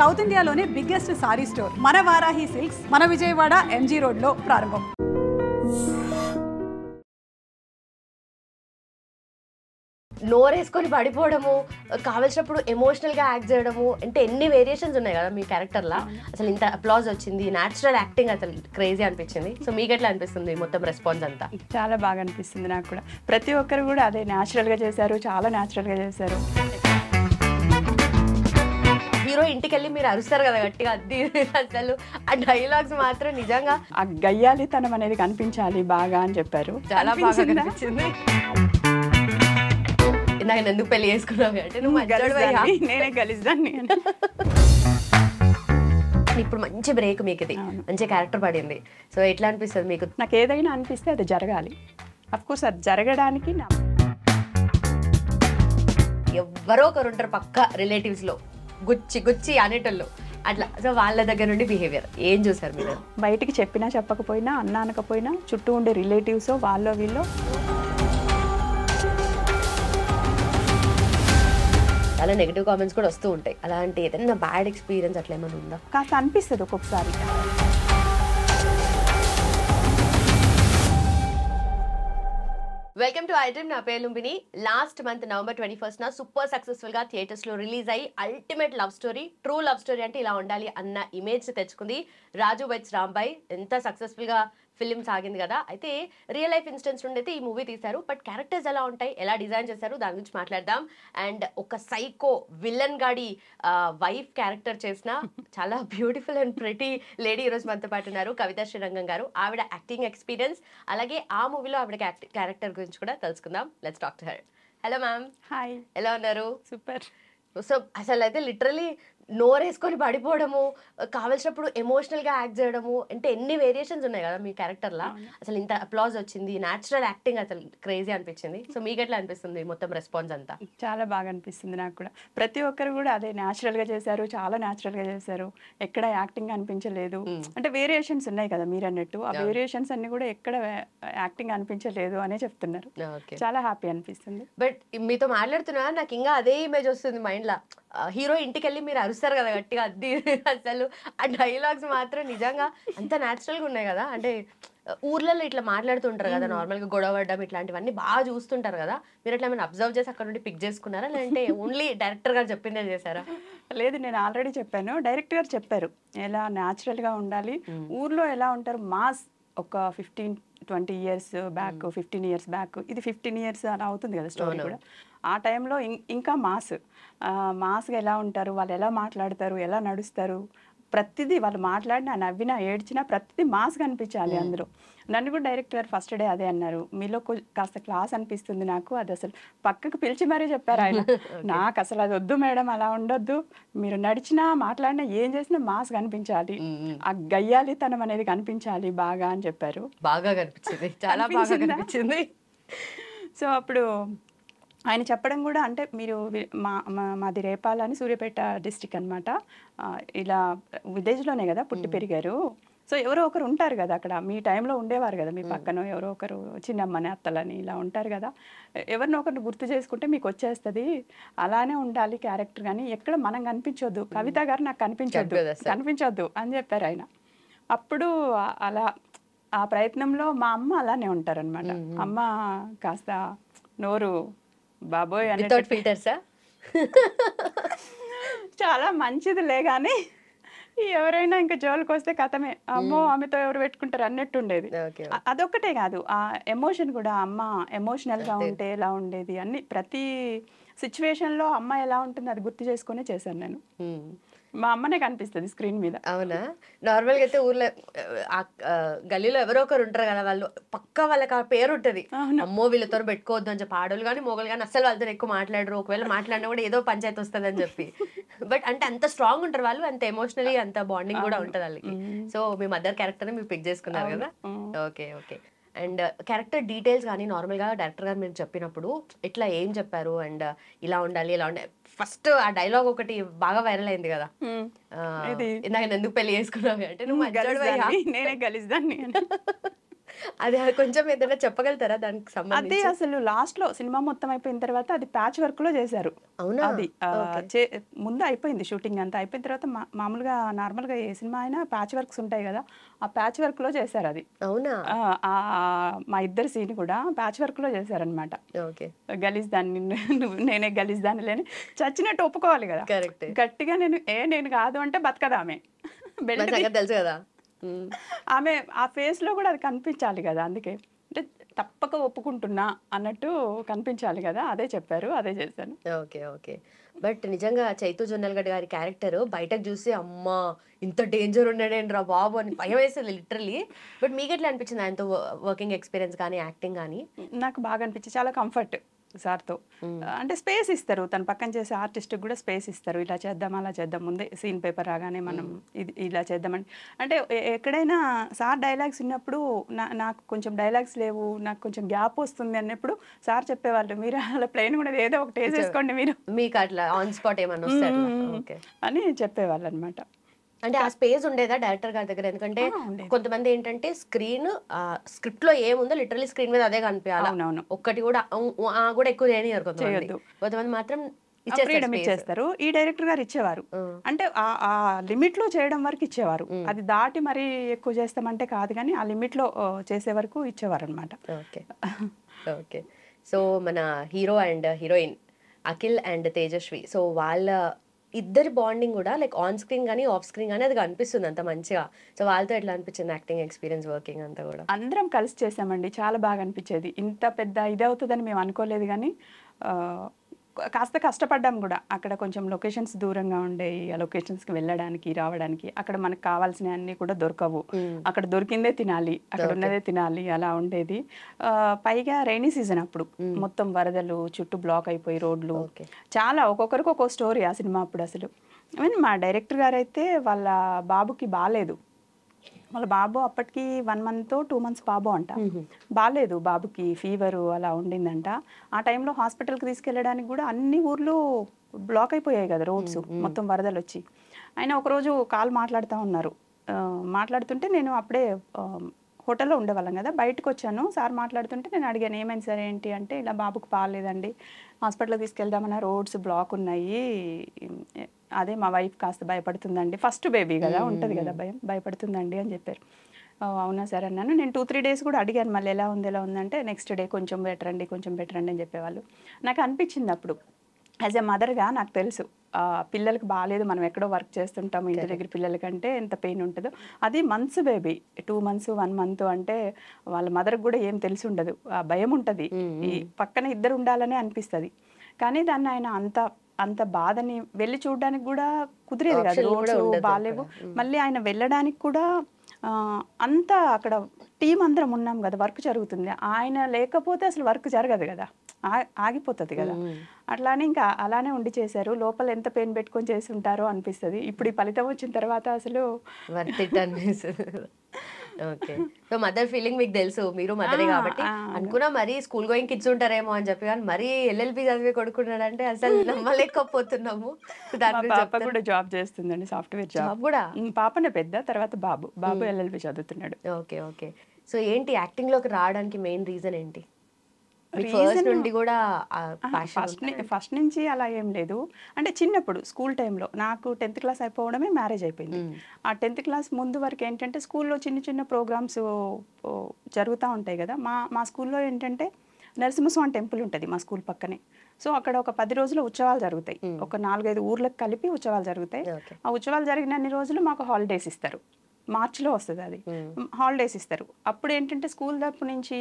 South ఇండియాలోనే biggest sorry store మన Varahi silks మన విజయవాడ ఎంజీ రోడ్ లో ప్రారంభం. నోరేసుకొని పడిపోవడము, కావాల్సినప్పుడు ఎమోషనల్ గా యాక్ట్ చేయడము, అంటే ఎన్ని వేరియేషన్స్ ఉన్నాయి కదా మీ క్యారెక్టర్ లా. అసలు ఇంత అప్లాజ్ వచ్చింది, న్యాచురల్ యాక్టింగ్ అసలు క్రేజీ అనిపించింది. సో మీకు ఎట్లా అనిపిస్తుంది మొత్తం రెస్పాన్స్ అంతా? చాలా బాగా అనిపిస్తుంది నాకు కూడా. ప్రతి ఒక్కరు కూడా అదే న్యాచురల్ గా చేశారు, చాలా న్యాచురల్ గా చేశారు. హీరో ఇంటికి వెళ్ళి మీరు అరుస్తారు కదా గట్టిగా, అది అసలు ఆ డైలాగ్స్ మాత్రం నిజంగా ఆ గయ్యాలితనం అనేది కనిపించాలి బాగా అని చెప్పారు. చాలా బాగా అనిపించింది. నాకు ఎందుకు పెళ్లి చేసుకున్నావు అంటే నువ్వు నేనే గలిస్తాను. ఇప్పుడు మంచి బ్రేక్ మీకు, ఇది మంచి క్యారెక్టర్ పడింది. సో ఎట్లా అనిపిస్తుంది మీకు? నాకు ఏదైనా అనిపిస్తే అది జరగాలి. అఫ్కోర్స్ అది జరగడానికి ఎవరో ఒకరు ఉంటారు పక్క రిలేటివ్స్ లో గుచ్చి గుచ్చి అనేటోళ్ళు అట్లా. సో వాళ్ళ దగ్గర నుండి బిహేవియర్ ఏం చూసారు మీరు? బయటికి చెప్పినా చెప్పకపోయినా, అన్నా అనకపోయినా చుట్టూ ఉండే రిలేటివ్స్ వాళ్ళో వీళ్ళు చాలా నెగిటివ్ కామెంట్స్ కూడా వస్తూ ఉంటాయి. అలాంటి ఏదైనా బ్యాడ్ ఎక్స్పీరియన్స్ అట్లా ఏమైనా ఉందా? కాస్త అనిపిస్తుంది ఒక్కొక్కసారి. Welcome to iDream. నా పేరు Lumbini. Last month November 21 super successful గా థియేటర్స్ లో రిలీజ్ అయ్యి ultimate love story, true love story అంటే ఇలా ఉండాలి అన్న ఇమేజ్ తెచ్చుకుంది రాజు వెడ్స్ రాంబాయ్. ఎంత సక్సెస్ఫుల్ గా ఫిల్మ్ సాగింది కదా. అయితే రియల్ లైఫ్ ఇన్సిడెంట్స్ నుండి అయితే ఈ మూవీ తీశారు. బట్ క్యారెక్టర్స్ ఎలా ఉంటాయి, ఎలా డిజైన్ చేశారు, దాని గురించి మాట్లాడదాం. అండ్ ఒక సైకో విలన్ గాడి వైఫ్ క్యారెక్టర్ చేసిన చాలా బ్యూటిఫుల్ అండ్ ప్రెటీ లేడీ ఈరోజు మనతో పాటు ఉన్నారు, కవిత శ్రీరంగం గారు. ఆవిడ యాక్టింగ్ ఎక్స్పీరియన్స్, అలాగే ఆ మూవీలో ఆవిడ క్యారెక్టర్ గురించి కూడా తెలుసుకుందాం. Let's talk to her. Hello ma'am. Hi. ఎలా ఉన్నారు? సూపర్. సో అసలు అయితే లిటరలీ నోరేసుకొని పడిపోవడము, కావాల్సినప్పుడు ఎమోషనల్ గా యాక్ట్ చేయడము, అంటే ఎన్ని వేరియేషన్స్ ఉన్నాయి కదా మీ క్యారెక్టర్ లా. అసలు ఇంత అప్లాజ్ వచ్చింది, న్యాచురల్ యాక్టింగ్ అసలు క్రేజీ అనిపించింది. సో మీకు ఎట్లా అనిపిస్తుంది మొత్తం రెస్పాన్స్ అంతా? చాలా బాగా అనిపిస్తుంది నాకు కూడా. ప్రతి ఒక్కరు కూడా అదే న్యాచురల్ గా చేశారు, చాలా న్యాచురల్ గా చేశారు. ఎక్కడ యాక్టింగ్ అనిపించలేదు. అంటే వేరియేషన్స్ ఉన్నాయి కదా మీరు అన్నట్టు, ఆ వేరియేషన్స్ అన్ని కూడా ఎక్కడ యాక్టింగ్ అనిపించలేదు అనే చెప్తున్నారు. చాలా హ్యాపీ అనిపిస్తుంది. బట్ మీతో మాట్లాడుతున్నా నాకు ఇంకా అదే ఇమేజ్ వస్తుంది మైండ్ లా. హీరో ఇంటికి వెళ్ళి మీరు అరుస్తారు కదా గట్టిగా, అది అసలు ఆ డైలాగ్స్ మాత్రం నిజంగా అంత న్యాచురల్ గా ఉన్నాయి కదా. అంటే ఊర్లలో ఇట్లా మాట్లాడుతుంటారు కదా నార్మల్ గా, గొడవ పడ్డం ఇట్లాంటివన్నీ బాగా చూస్తుంటారు కదా. మీరు ఎట్లా ఏమైనా అబ్జర్వ్ చేసి అక్కడ నుండి పిక్ చేసుకున్నారా, లేదంటే ఓన్లీ డైరెక్టర్ గారు చెప్పిందే చేశారా? లేదు, నేను ఆల్రెడీ చెప్పాను. డైరెక్టర్ గారు చెప్పారు ఎలా న్యాచురల్ గా ఉండాలి. ఊర్లో ఎలా ఉంటారు మాస్, ఒక 15-20 ఇయర్స్ బ్యాక్, 15 ఇయర్స్ బ్యాక్, ఇది 15 ఇయర్స్ అలా అవుతుంది కదా స్టోరీ కూడా. ఆ టైంలో ఇంకా మాస్గా ఎలా ఉంటారు, వాళ్ళు ఎలా మాట్లాడతారు, ఎలా నడుస్తారు, ప్రతిదీ వాళ్ళు మాట్లాడినా, నవ్వినా, ఏడ్చినా ప్రతిదీ మాస్గా అనిపించాలి అందులో. నన్ను కూడా డైరెక్టర్ గారు ఫస్ట్ డే అదే అన్నారు, మీలో కాస్త క్లాస్ అనిపిస్తుంది నాకు. అది అసలు పక్కకు పిలిచి మరీ చెప్పారు ఆయన. నాకు అసలు అది వద్దు మేడం, అలా ఉండొద్దు, మీరు నడిచినా మాట్లాడినా ఏం చేసినా మాస్గా కనిపించాలి, ఆ గయ్యాలితనం అనేది కనిపించాలి బాగా అని చెప్పారు. బాగా కనిపించింది, చాలా బాగా కనిపించింది. సో అప్పుడు ఆయన చెప్పడం కూడా, అంటే మీరు మాది రేపాల అని సూర్యాపేట డిస్టిక్ అనమాట, ఇలా విలేజ్లోనే కదా పుట్టి పెరిగారు. సో ఎవరో ఒకరు ఉంటారు కదా అక్కడ, మీ టైంలో ఉండేవారు కదా మీ పక్కన ఎవరో ఒకరు, చిన్నమ్మని అత్తలని ఇలా ఉంటారు కదా. ఎవరినో ఒకరిని గుర్తు చేసుకుంటే మీకు వచ్చేస్తుంది. అలానే ఉండాలి క్యారెక్టర్, కానీ ఎక్కడ మనం కనిపించొద్దు, కవిత గారు నాకు కనిపించొద్దు అని చెప్పారు ఆయన. అప్పుడు అలా ఆ ప్రయత్నంలో మా అమ్మ అలానే ఉంటారనమాట. అమ్మ కాస్త నోరు బాబోయ్ అని, చాలా మంచిదిలే కానీ ఎవరైనా ఇంకా జోలికి వస్తే కథమే, అమ్మో ఆమెతో ఎవరు పెట్టుకుంటారు అన్నట్టు ఉండేది. అదొక్కటే కాదు, ఆ ఎమోషన్ కూడా, అమ్మ ఎమోషనల్ గా ఉంటే ఎలా ఉండేది అన్ని, ప్రతి సిచ్యువేషన్ లో అమ్మ ఎలా ఉంటుంది అది గుర్తు చేసుకునే చేశాను నేను. మా అమ్మనే కనిపిస్తుంది స్క్రీన్ మీద. అవునా? నార్మల్గా అయితే ఊర్లో గల్లీలో ఎవరో ఒకరు ఉంటారు కదా, వాళ్ళు పక్కా వాళ్ళకి ఆ పేరు ఉంటుంది, అమ్మో వీళ్ళతో పెట్టుకోవద్దు అని చెప్పి. ఆడోళ్ళు కానీ మొగలు కానీ అసలు వాళ్ళతో ఎక్కువ మాట్లాడరు, ఒకవేళ మాట్లాడినా కూడా ఏదో పంచాయతీ వస్తుంది అని చెప్పి. బట్ అంటే అంత స్ట్రాంగ్ ఉంటారు వాళ్ళు, అంత ఎమోషనలీ అంత బాండింగ్ కూడా ఉంటుంది వాళ్ళకి. సో మీ మదర్ క్యారెక్టర్ మీరు పిక్ చేసుకున్నారు కదా. Okay okay. And character details కానీ నార్మల్గా డైరెక్టర్ గారు మీరు చెప్పినప్పుడు ఇట్లా ఏం చెప్పారు, అండ్ ఇలా ఉండాలి ఇలా ఉండాలి. ఫస్ట్ ఆ డైలాగ్ ఒకటి బాగా వైరల్ అయింది కదా, ఇందాక ఎందుకు పెళ్లి చేసుకున్నావు అంటే నువ్వు నేనే గలిస్తాను. అది కొంచెం ఏదైనా చెప్పగలుగుతారా దానికి అది సంబంధించి? అసలు లాస్ట్ లో సినిమా మొత్తం అయిపోయిన తర్వాత అది ప్యాచ్ వర్క్ లో చేశారు. అవునా? అది ఓకే. ముందు అయిపోయింది షూటింగ్ అంతా అయిపోయిన తర్వాత మామూలుగా నార్మల్ గా ఏ సినిమా అయినా ప్యాచ్ వర్క్స్ ఉంటాయి కదా, ఆ ప్యాచ్ వర్క్ లో చేశారు అది. అవునా? ఆ, ఆ, మా ఇద్దరు సీన్ కూడా ప్యాచ్ వర్క్ లో చేశారనమాట. ఓకే. గలీజ్ దాన్ని నేనే గలీజ్ దాన్ని లేని చచ్చినట్టు ఒప్పుకోవాలి కదా. కరెక్ట్. గట్టిగా నేను కాదు అంటే బతకదా ఆమె. మన బెల్ట్ సంగతి తెలుసు కదా. ఆమె ఆ ఫేస్ లో కూడా అది కనిపించాలి కదా, అందుకే అంటే తప్పక ఒప్పుకుంటున్నా అన్నట్టు కనిపించాలి కదా, అదే చెప్పారు, అదే చేశాను. ఓకే. ఓకే. బట్ నిజంగా చైతూ జొన్నలగడ్డ గారి క్యారెక్టర్ బయటకు చూసి అమ్మా ఇంత డేంజర్ ఉన్నాడేంట్రా బాబు అని భయం వేస్తుంది లిటరల్లీ. బట్ మీకు ఎట్లా అనిపించింది ఆయనతో వర్కింగ్ ఎక్స్పీరియన్స్ కానీ యాక్టింగ్ కానీ? నాకు బాగా అనిపించింది, చాలా కంఫర్ట్ సార్తో. అంటే స్పేస్ ఇస్తారు, తన పక్కన చేసే ఆర్టిస్ట్కి కూడా స్పేస్ ఇస్తారు. ఇలా చేద్దాం అలా చేద్దాం, ముందే సీన్ పేపర్ రాగానే మనం ఇది ఇలా చేద్దామని. అంటే ఎక్కడైనా సార్ డైలాగ్స్ విన్నప్పుడు నాకు కొంచెం డైలాగ్స్ లేవు, నాకు కొంచెం గ్యాప్ వస్తుంది అన్నప్పుడు సార్ చెప్పేవాళ్ళు, మీరు అలా ప్లేన్ కూడా ఏదో ఒకటి వేసేసుకోండి మీరు మీకు అట్లా ఆన్ స్పాట్ ఏమన్నా వస్తే అట్లా? ఓకే. అని చెప్పేవాళ్ళు అనమాట. అంటే ఆ స్పేస్ ఉండేదా డైరెక్టర్ గారి దగ్గర? ఎందుకంటే ఉండేది. కొంతమంది ఏంటంటే స్క్రిప్ట్ లో ఏముందో లిటరల్లీ స్క్రీన్ మీద అదే కనిపించాలి. అవునవును. ఒక్కటి కూడా కూడా ఎక్కువ చేయనియరు కొంతమంది. చేయొద్దు. కొంతమంది మాత్రం ఫ్రీడమ్ ఇచ్చేస్తారు. ఈ డైరెక్టర్ గారు ఇచ్చేవారు, అంటే ఆ లిమిట్ లో చేయడం వరకు ఇచ్చేవారు. అది దాటి మరి ఎక్కువ చేస్తామంటే కాదు, కానీ ఆ లిమిట్ లో చేసే వరకు ఇచ్చేవారు అనమాట. ఓకే. ఓకే. సో మన hero and heroine Akhil and Tejaswi, so వాళ్ళ ఇద్దరి బాండింగ్ కూడా లైక్ ఆన్ స్క్రీన్ కానీ ఆఫ్ స్క్రీన్ కానీ అది కనిపిస్తుంది అంత మంచిగా. సో వాళ్ళతో ఎట్లా అనిపించింది యాక్టింగ్ ఎక్స్పీరియన్స్, వర్కింగ్ అంతా కూడా? అందరం కలిసి చేసామండి, చాలా బాగా అనిపించేది. ఇంత పెద్ద ఇది అవుతుందని మేము అనుకోలేదు, కానీ కాస్త కష్టపడ్డాం కూడా. అక్కడ కొంచెం లొకేషన్స్ దూరంగా ఉండేవి, ఆ లొకేషన్స్కి వెళ్ళడానికి రావడానికి. అక్కడ మనకు కావాల్సిన అన్ని కూడా దొరకవు, అక్కడ దొరికిందే తినాలి, అక్కడ ఉన్నదే తినాలి, అలా ఉండేది. పైగా రైనీ సీజన్ అప్పుడు మొత్తం వరదలు, చుట్టూ బ్లాక్ అయిపోయి రోడ్లు, చాలా ఒక్కొక్కరికి ఒక్కో స్టోరీ ఆ సినిమా అప్పుడు. అసలు మా డైరెక్టర్ గారు అయితే వాళ్ళ బాబుకి బాగాలేదు, వాళ్ళ బాబు అప్పటికి 1 month 2 months బాబు అంట, బాగాలేదు బాబుకి, ఫీవరు అలా ఉండిందంట. ఆ టైంలో హాస్పిటల్కి తీసుకెళ్ళడానికి కూడా అన్ని ఊర్లు బ్లాక్ అయిపోయాయి కదా రోడ్స్, మొత్తం వరదలు వచ్చి. ఆయన ఒకరోజు కాల్ మాట్లాడుతూ ఉన్నారు, మాట్లాడుతుంటే నేను అప్పుడే హోటల్లో ఉండేవాళ్ళం కదా, బయటకు వచ్చాను. సార్ మాట్లాడుతుంటే నేను అడిగాను, ఏమైంది సార్ ఏంటి అంటే, ఇలా బాబుకి పాలేదండి, హాస్పిటల్కి తీసుకెళ్దామన్నా రోడ్స్ బ్లాక్ ఉన్నాయి, అదే మా వైఫ్ కాస్త భయపడుతుందండి, ఫస్ట్ బేబీ కదా ఉంటుంది కదా భయం, భయపడుతుందండి అని చెప్పారు. అవునా సార్ అన్నాను. నేను 2-3 days కూడా అడిగాను, మళ్ళీ ఎలా ఉందంటే నెక్స్ట్ డే కొంచెం బెటర్ అండి అని చెప్పేవాళ్ళు. నాకు అనిపించింది అప్పుడు, యాజ్ ఎ మదర్గా నాకు తెలుసు పిల్లలకి బాగాలేదు, మనం ఎక్కడో వర్క్ చేస్తుంటాము, ఇంటి దగ్గర పిల్లలకంటే ఎంత పెయిన్ ఉంటుందో. అది మంత్స్ బేబీ, 2 months 1 month అంటే వాళ్ళ మదర్కి కూడా ఏం తెలిసి ఉండదు, ఆ భయం ఉంటుంది, ఈ పక్కన ఇద్దరు ఉండాలనే అనిపిస్తుంది. కానీ దాన్ని ఆయన అంత బాధని వెళ్ళి చూడడానికి కూడా కుదిరేది కాదు, రోడ్స్ బాగాలేవు. మళ్ళీ ఆయన వెళ్ళడానికి కూడా అంతా అక్కడ టీం అందరం ఉన్నాం కదా, వర్క్ జరుగుతుంది, ఆయన లేకపోతే అసలు వర్క్ జరగదు కదా, ఆగిపోతుంది కదా. అట్లానే ఇంకా అలానే ఉండి చేశారు. లోపల ఎంత పెయిన్ పెట్టుకొని చేసి ఉంటారో అనిపిస్తుంది. ఇప్పుడు ఈ ఫలితం వచ్చిన తర్వాత అసలు ఓకే. సో మదర్ ఫీలింగ్ మీకు తెలుసు, మీరు మదరే కాబట్టి అనుకున్నా మరీ స్కూల్ గోయింగ్ కిడ్స్ ఉంటారేమో అని చెప్పి, కానీ మరీ ఎల్ఎల్బి చదివి కొడుకున్నాడంటే అసలు నమ్మలేకపోతున్నాము. పాప కూడా జాబ్ చేస్తుందండి, సాఫ్ట్వేర్ జాబ్ కూడా. పాపనే పెద్ద, తర్వాత బాబు ఎల్ఎల్బి చదువుతున్నాడు. ఓకే. ఓకే. సో ఏంటి యాక్టింగ్ లోకి రావడానికి మెయిన్ రీజన్ ఏంటి? ఫస్ట్ నుండి కూడా ఫస్ట్ నుంచి అలా ఏం లేదు. అంటే చిన్నప్పుడు స్కూల్ టైంలో నాకు 10th class అయిపోవడమే మ్యారేజ్ అయిపోయింది. ఆ 10th class ముందు వరకు ఏంటంటే స్కూల్లో చిన్న ప్రోగ్రామ్స్ జరుగుతూ ఉంటాయి కదా. మా స్కూల్లో ఏంటంటే నరసింహస్వామి టెంపుల్ ఉంటుంది మా స్కూల్ పక్కనే. సో అక్కడ ఒక 10 రోజులు ఉత్సవాలు జరుగుతాయి, ఒక 4-5 ఊర్లకు కలిపి ఉత్సవాలు జరుగుతాయి. ఆ ఉత్సవాలు జరిగినన్ని రోజులు మాకు హాలిడేస్ ఇస్తారు, మార్చిలో వస్తుంది అది, హాలిడేస్ ఇస్తారు. అప్పుడు ఏంటంటే స్కూల్ తరపు నుంచి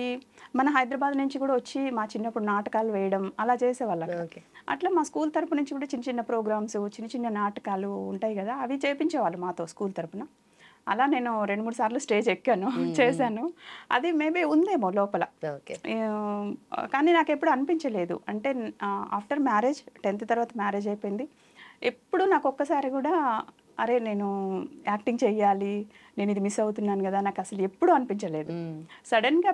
మన హైదరాబాద్ నుంచి కూడా వచ్చి మా చిన్నప్పుడు నాటకాలు వేయడం అలా చేసేవాళ్ళం. అట్లా మా స్కూల్ తరపు నుంచి కూడా చిన్న ప్రోగ్రామ్స్, చిన్న నాటకాలు ఉంటాయి కదా, అవి చేయించేవాళ్ళు మాతో స్కూల్ తరపున. అలా నేను 2-3 సార్లు స్టేజ్ ఎక్కాను, చేశాను. అది మేబీ ఉందేమో లోపల, కానీ నాకు ఎప్పుడు అనిపించలేదు. అంటే ఆఫ్టర్ మ్యారేజ్, 10th తర్వాత మ్యారేజ్ అయిపోయింది, ఎప్పుడు నాకు ఒక్కసారి కూడా అరే నేను యాక్టింగ్ చెయ్యాలి, నేను ఇది మిస్ అవుతున్నాను కదా, నాకు అసలు ఎప్పుడు అనిపించలేదు. సడన్గా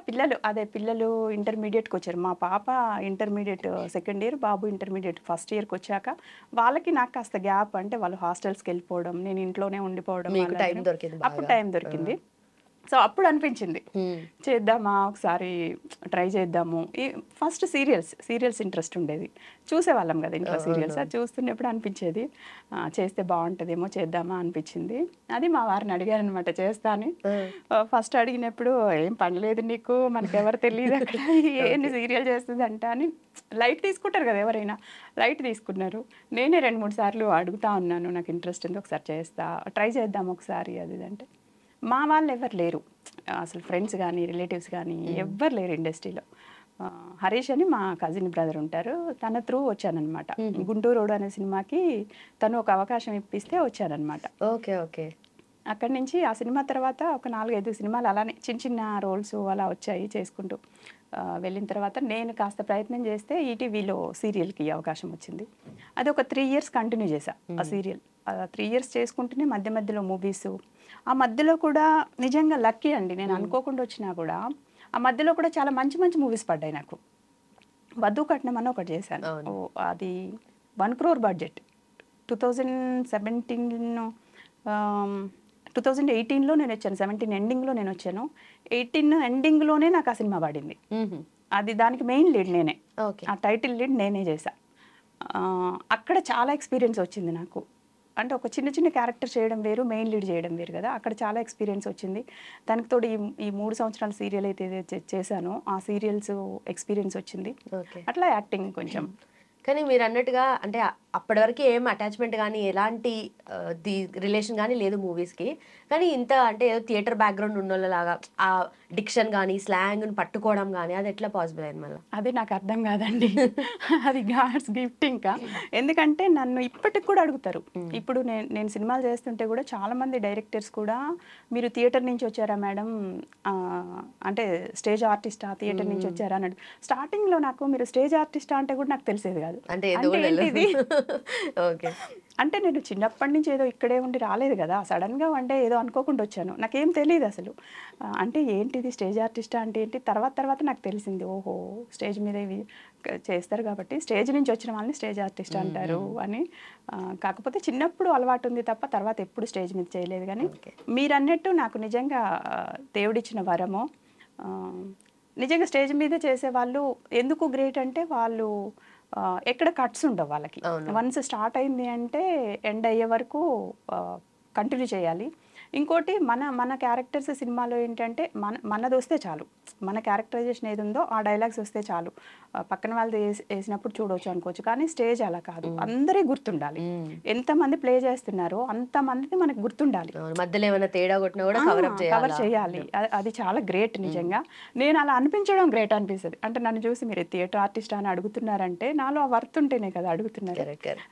పిల్లలు ఇంటర్మీడియట్కి వచ్చారు. మా పాప ఇంటర్మీడియట్ 2nd year, బాబు ఇంటర్మీడియట్ 1st yearకి వచ్చాక వాళ్ళకి నాకు కాస్త గ్యాప్, అంటే వాళ్ళు హాస్టల్స్కి వెళ్ళిపోవడం, నేను ఇంట్లోనే ఉండిపోవడం, అప్పుడు టైం దొరికింది. సో అప్పుడు అనిపించింది చేద్దామా ఒకసారి ట్రై చేద్దాము. ఈ ఫస్ట్ సీరియల్స్ ఇంట్రెస్ట్ ఉండేది, చూసేవాళ్ళం కదా ఇంట్లో సీరియల్స్. అది చూస్తున్నప్పుడు అనిపించేది చేస్తే బాగుంటుందేమో చేద్దామా అనిపించింది. అది మా వారిని అడిగాను అనమాట చేస్తా అని. ఫస్ట్ అడిగినప్పుడు ఏం పనిలేదు నీకు, మనకెవరు తెలియదు అక్కడ ఏంటి సీరియల్ చేస్తుంది అంట అని లైట్ తీసుకుంటారు కదా ఎవరైనా, లైట్ తీసుకున్నారు. నేనే 2-3 సార్లు అడుగుతా ఉన్నాను, నాకు ఇంట్రెస్ట్ ఉంది ఒకసారి చేస్తా, ట్రై చేద్దాం ఒకసారి అది అంటే. మా వాళ్ళు ఎవరు లేరు అసలు, ఫ్రెండ్స్ కానీ రిలేటివ్స్ కానీ ఎవ్వరు లేరు ఇండస్ట్రీలో. హరీష్ అని మా కజిన్ బ్రదర్ ఉంటారు, తన త్రూ వచ్చానమాట. గుంటూరు రోడ్ అనే సినిమాకి తను ఒక అవకాశం ఇప్పిస్తే వచ్చానమాట. Okay okay. అక్కడి నుంచి ఆ సినిమా తర్వాత ఒక 4-5 సినిమాలు అలానే చిన్న చిన్న రోల్స్ అలా వచ్చాయి చేసుకుంటూ. వెళ్ళిన తర్వాత నేను కాస్త ప్రయత్నం చేస్తే ఈటీవీలో సీరియల్కి అవకాశం వచ్చింది. అది ఒక 3 years కంటిన్యూ చేశా ఆ సీరియల్. 3 years చేసుకుంటూనే మధ్య మధ్యలో మూవీస్. ఆ మధ్యలో కూడా నిజంగా లక్కీ అండి, నేను అనుకోకుండా వచ్చినా కూడా ఆ మధ్యలో కూడా చాలా మంచి మంచి మూవీస్ పడ్డాయి నాకు. వధు కట్నం అని ఒకటి చేశాను, అది 1 crore బడ్జెట్. 2018లో నేను వచ్చాను, 17 ఎండింగ్లో నేను వచ్చాను. 18 ఎండింగ్లోనే నాకు ఆ సినిమా పడింది. అది దానికి మెయిన్ లీడ్ నేనే, ఆ టైటిల్ లీడ్ నేనే చేశా. అక్కడ చాలా ఎక్స్పీరియన్స్ వచ్చింది నాకు. అంటే ఒక చిన్న చిన్న క్యారెక్టర్ చేయడం వేరు, మెయిన్ లీడ్ చేయడం వేరు కదా. అక్కడ చాలా ఎక్స్పీరియన్స్ వచ్చింది. దానికి తోడు ఈ 3 సంవత్సరాల సీరియల్ అయితే చేశానో ఆ సీరియల్స్ ఎక్స్పీరియన్స్ వచ్చింది. అట్లా యాక్టింగ్ కొంచెం. కానీ మీరు అన్నట్టుగా అంటే అప్పటి వరకు ఏం అటాచ్మెంట్ కానీ ఎలాంటి రిలేషన్ కానీ లేదు మూవీస్కి. కానీ ఇంత అంటే ఏదో థియేటర్ బ్యాక్గ్రౌండ్ ఉన్నోళ్ళలాగా ఆ డిక్షన్ కానీ స్లాంగ్ని పట్టుకోవడం కానీ అది ఎట్లా పాసిబుల్ అయింది మళ్ళీ? అది నాకు అర్థం కాదండి. అది గాడ్స్ గిఫ్ట్. ఇంకా ఎందుకంటే నన్ను ఇప్పటికి కూడా అడుగుతారు. ఇప్పుడు నేను సినిమాలు చేస్తుంటే కూడా చాలామంది డైరెక్టర్స్ కూడా మీరు థియేటర్ నుంచి వచ్చారా మేడం, అంటే స్టేజ్ ఆర్టిస్టా, థియేటర్ నుంచి వచ్చారా అన్నాడు. స్టార్టింగ్లో నాకు మీరు స్టేజ్ ఆర్టిస్టా అంటే కూడా నాకు తెలిసేది కాదు. అంటే ఏంటిది ఓకే, అంటే నేను చిన్నప్పటి నుంచి ఏదో ఇక్కడే ఉండి రాలేదు కదా, సడన్గా అంటే ఏదో అనుకోకుండా వచ్చాను, నాకేం తెలియదు అసలు. అంటే ఏంటిది స్టేజ్ ఆర్టిస్టా అంటే ఏంటి, తర్వాత నాకు తెలిసింది. ఓహో స్టేజ్ మీద ఇవి చేస్తారు కాబట్టి స్టేజ్ నుంచి వచ్చిన వాళ్ళని స్టేజ్ ఆర్టిస్ట్ అంటారు అని. కాకపోతే చిన్నప్పుడు అలవాటు ఉంది తప్ప తర్వాత ఎప్పుడు స్టేజ్ మీద చేయలేదు. కానీ మీరు అన్నట్టు నాకు నిజంగా దేవుడిచ్చిన వరమో. నిజంగా స్టేజ్ మీద చేసేవాళ్ళు ఎందుకు గ్రేట్ అంటే వాళ్ళు ఎక్కడ కట్స్ ఉండవు వాళ్ళకి. వన్స్ స్టార్ట్ అయింది అంటే ఎండ్ అయ్యే వరకు కంటిన్యూ చేయాలి. ఇంకోటి మన క్యారెక్టర్స్ సినిమాలో ఏంటంటే మనది వస్తే చాలు, మన క్యారెక్టరైజేషన్ ఏది ఉందో ఆ డైలాగ్స్ వస్తే చాలు, పక్కన వాళ్ళది వేసినప్పుడు చూడవచ్చు అనుకోవచ్చు. కానీ స్టేజ్ అలా కాదు, అందరే గుర్తుండాలి. ఎంతమంది ప్లే చేస్తున్నారో అంతమంది మనకు గుర్తుండాలి. మధ్యలో ఏమైనా తేడా కొట్టినా కూడా కవర్ చేయాలి. అది చాలా గ్రేట్ నిజంగా. నేను అలా అనిపించడం గ్రేట్ అనిపిస్తుంది. అంటే నన్ను చూసి మీరు థియేటర్ ఆర్టిస్ట్ అని అడుగుతున్నారంటే నాలో ఆ వర్త్ ఉంటేనే కదా అడుగుతున్నారు,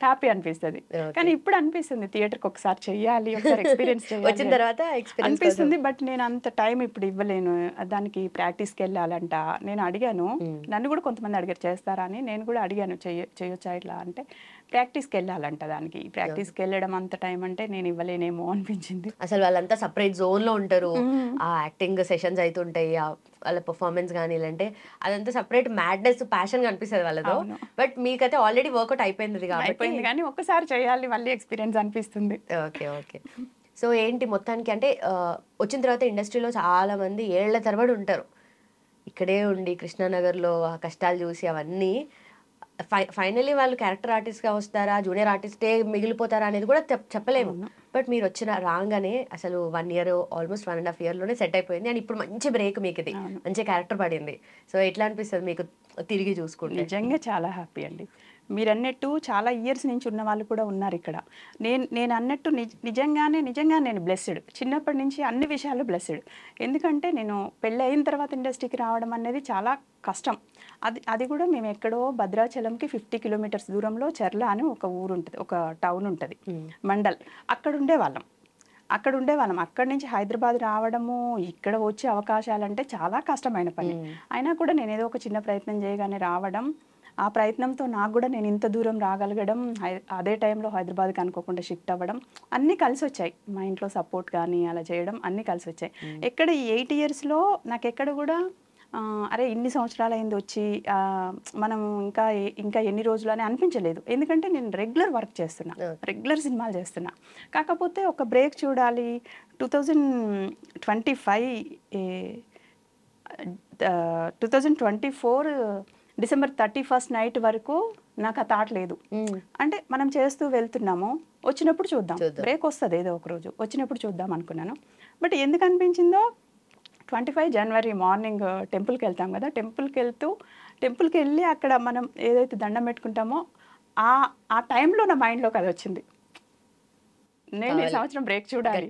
హ్యాపీ అనిపిస్తుంది. కానీ ఇప్పుడు అనిపిస్తుంది థియేటర్కి ఒకసారి చెయ్యాలి, ఒకసారి ఎక్స్పీరియన్స్ చేయాలి తర్వాత అనిపిస్తుంది. బట్ నేను అంత టైం ఇప్పుడు ఇవ్వలేను, దానికి ప్రాక్టీస్కి వెళ్ళాలంట. నేను అడిగాను, నన్ను కూడా కొంతమంది అడిగారు చేస్తారా అని. నేను కూడా అడిగాను చేయొచ్చా ఇట్లా అంటే ప్రాక్టీస్కి వెళ్ళాలంట, దానికి ప్రాక్టీస్కి వెళ్ళడం అంత టైం అంటే నేను ఇవ్వలేనేమో అనిపించింది. అసలు వాళ్ళంతా సపరేట్ జోన్లో ఉంటారు, ఆ యాక్టింగ్ సెషన్స్ అవుతుంటాయి, వాళ్ళ పర్ఫార్మెన్స్ కానీ ఇలాంటే అదంతా సపరేట్ మ్యాడ్నెస్ ప్యాషన్ కనిపిస్తుంది వాళ్ళతో. బట్ మీకైతే ఆల్రెడీ వర్కౌట్ అయిపోయింది కాబట్టి, కానీ ఒక్కసారి చేయాలి మళ్ళీ ఎక్స్పీరియన్స్ అనిపిస్తుంది. Okay okay. సో ఏంటి మొత్తానికి అంటే వచ్చిన తర్వాత ఇండస్ట్రీలో చాలా మంది ఏళ్ల తరబడి ఉంటారు, ఇక్కడే ఉండి కృష్ణానగర్లో ఆ కష్టాలు చూసి అవన్నీ ఫైనలీ వాళ్ళు క్యారెక్టర్ ఆర్టిస్ట్గా వస్తారా, జూనియర్ ఆర్టిస్టే మిగిలిపోతారా అనేది కూడా చెప్పలేము. బట్ మీరు వచ్చిన రాగానే అసలు 1 year ఆల్మోస్ట్ 1.5 yearలోనే సెట్ అయిపోయింది. అండ్ ఇప్పుడు మంచి బ్రేక్ మీకు, ఇది మంచి క్యారెక్టర్ పడింది. సో ఎట్లా అనిపిస్తుంది మీకు తిరిగి చూసుకుంటే? నిజంగా చాలా హ్యాపీ అండి. మీరు అన్నట్టు చాలా ఇయర్స్ నుంచి ఉన్న వాళ్ళు కూడా ఉన్నారు ఇక్కడ. నేను అన్నట్టు నిజంగానే నేను బ్లెస్డ్. చిన్నప్పటి నుంచి అన్ని విషయాలు బ్లెస్డ్. ఎందుకంటే నేను పెళ్ళి అయిన తర్వాత ఇండస్ట్రీకి రావడం అనేది చాలా కష్టం. అది కూడా మేము ఎక్కడో భద్రాచలంకి 50 kilometers దూరంలో చెర్ల అని ఒక ఊరు ఉంటుంది, ఒక టౌన్ ఉంటుంది, మండల్. అక్కడ ఉండేవాళ్ళం. అక్కడి నుంచి హైదరాబాద్ రావడము, ఇక్కడ వచ్చే అవకాశాలంటే చాలా కష్టమైన పని. అయినా కూడా నేను ఏదో ఒక చిన్న ప్రయత్నం చేయగానే రావడం, ఆ ప్రయత్నంతో నాకు కూడా నేను ఇంత దూరం రాగలగడం, అదే టైంలో హైదరాబాద్కి అనుకోకుండా షిఫ్ట్ అవ్వడం అన్నీ కలిసి వచ్చాయి. మా ఇంట్లో సపోర్ట్ కానీ అలా చేయడం అన్నీ కలిసి వచ్చాయి. ఎక్కడ ఈ 8 yearsలో నాకు ఎక్కడ కూడా అరే ఇన్ని సంవత్సరాలు అయింది వచ్చి మనం ఇంకా ఎన్ని రోజులు అని అనిపించలేదు. ఎందుకంటే నేను రెగ్యులర్ వర్క్ చేస్తున్నా, రెగ్యులర్ సినిమాలు చేస్తున్నా. కాకపోతే ఒక బ్రేక్ చూడాలి 2024 December 31st నైట్ వరకు నాకు ఆ థాట్ లేదు. అంటే మనం చేస్తూ వెళ్తున్నాము, వచ్చినప్పుడు చూద్దాం, బ్రేక్ వస్తుంది ఏదో ఒక రోజు, వచ్చినప్పుడు చూద్దాం అనుకున్నాను. బట్ ఎందుకు అనిపించిందో 25 జనవరి మార్నింగ్ టెంపుల్కి వెళ్తాం కదా, టెంపుల్కి వెళ్ళి అక్కడ మనం ఏదైతే దండం పెట్టుకుంటామో ఆ టైంలో నా మైండ్లోకి అది వచ్చింది. నేను ఈ సంవత్సరం బ్రేక్ చూడాలి,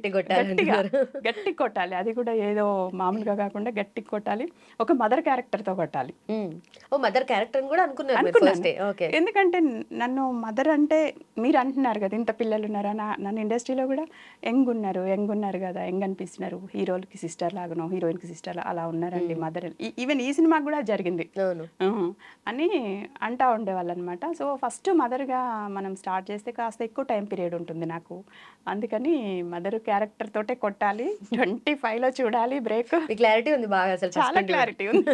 గట్టి కొట్టాలి, అది కూడా ఏదో మామూలుగా కాకుండా గట్టి కొట్టాలి, ఒక మదర్ క్యారెక్టర్తో కొట్టాలి. మదర్ క్యారెక్టర్ కూడా అనుకున్నాను. ఎందుకంటే నన్ను మదర్ అంటే మీరు అంటున్నారు కదా ఇంత పిల్లలు ఉన్నారా, నన్ను ఇండస్ట్రీలో కూడా యంగ్ ఉన్నారు కదా, యంగ్ అనిపిస్తున్నారు, హీరోలకి సిస్టర్ లాగానో హీరోయిన్కి సిస్టర్ అలా ఉన్నారండి మదర్. ఈవెన్ ఈ సినిమా కూడా జరిగింది అని అంటా ఉండేవాళ్ళు అనమాట. సో ఫస్ట్ మదర్గా మనం స్టార్ట్ చేస్తే కాస్త ఎక్కువ టైం పీరియడ్ ఉంటుంది నాకు, అందుకని మదర్ క్యారెక్టర్ తోటే కొట్టాలి, 25లో చూడాలి బ్రేక్. క్లారిటీ ఉంది బాగా, అసలు చాలా క్లారిటీ ఉంది.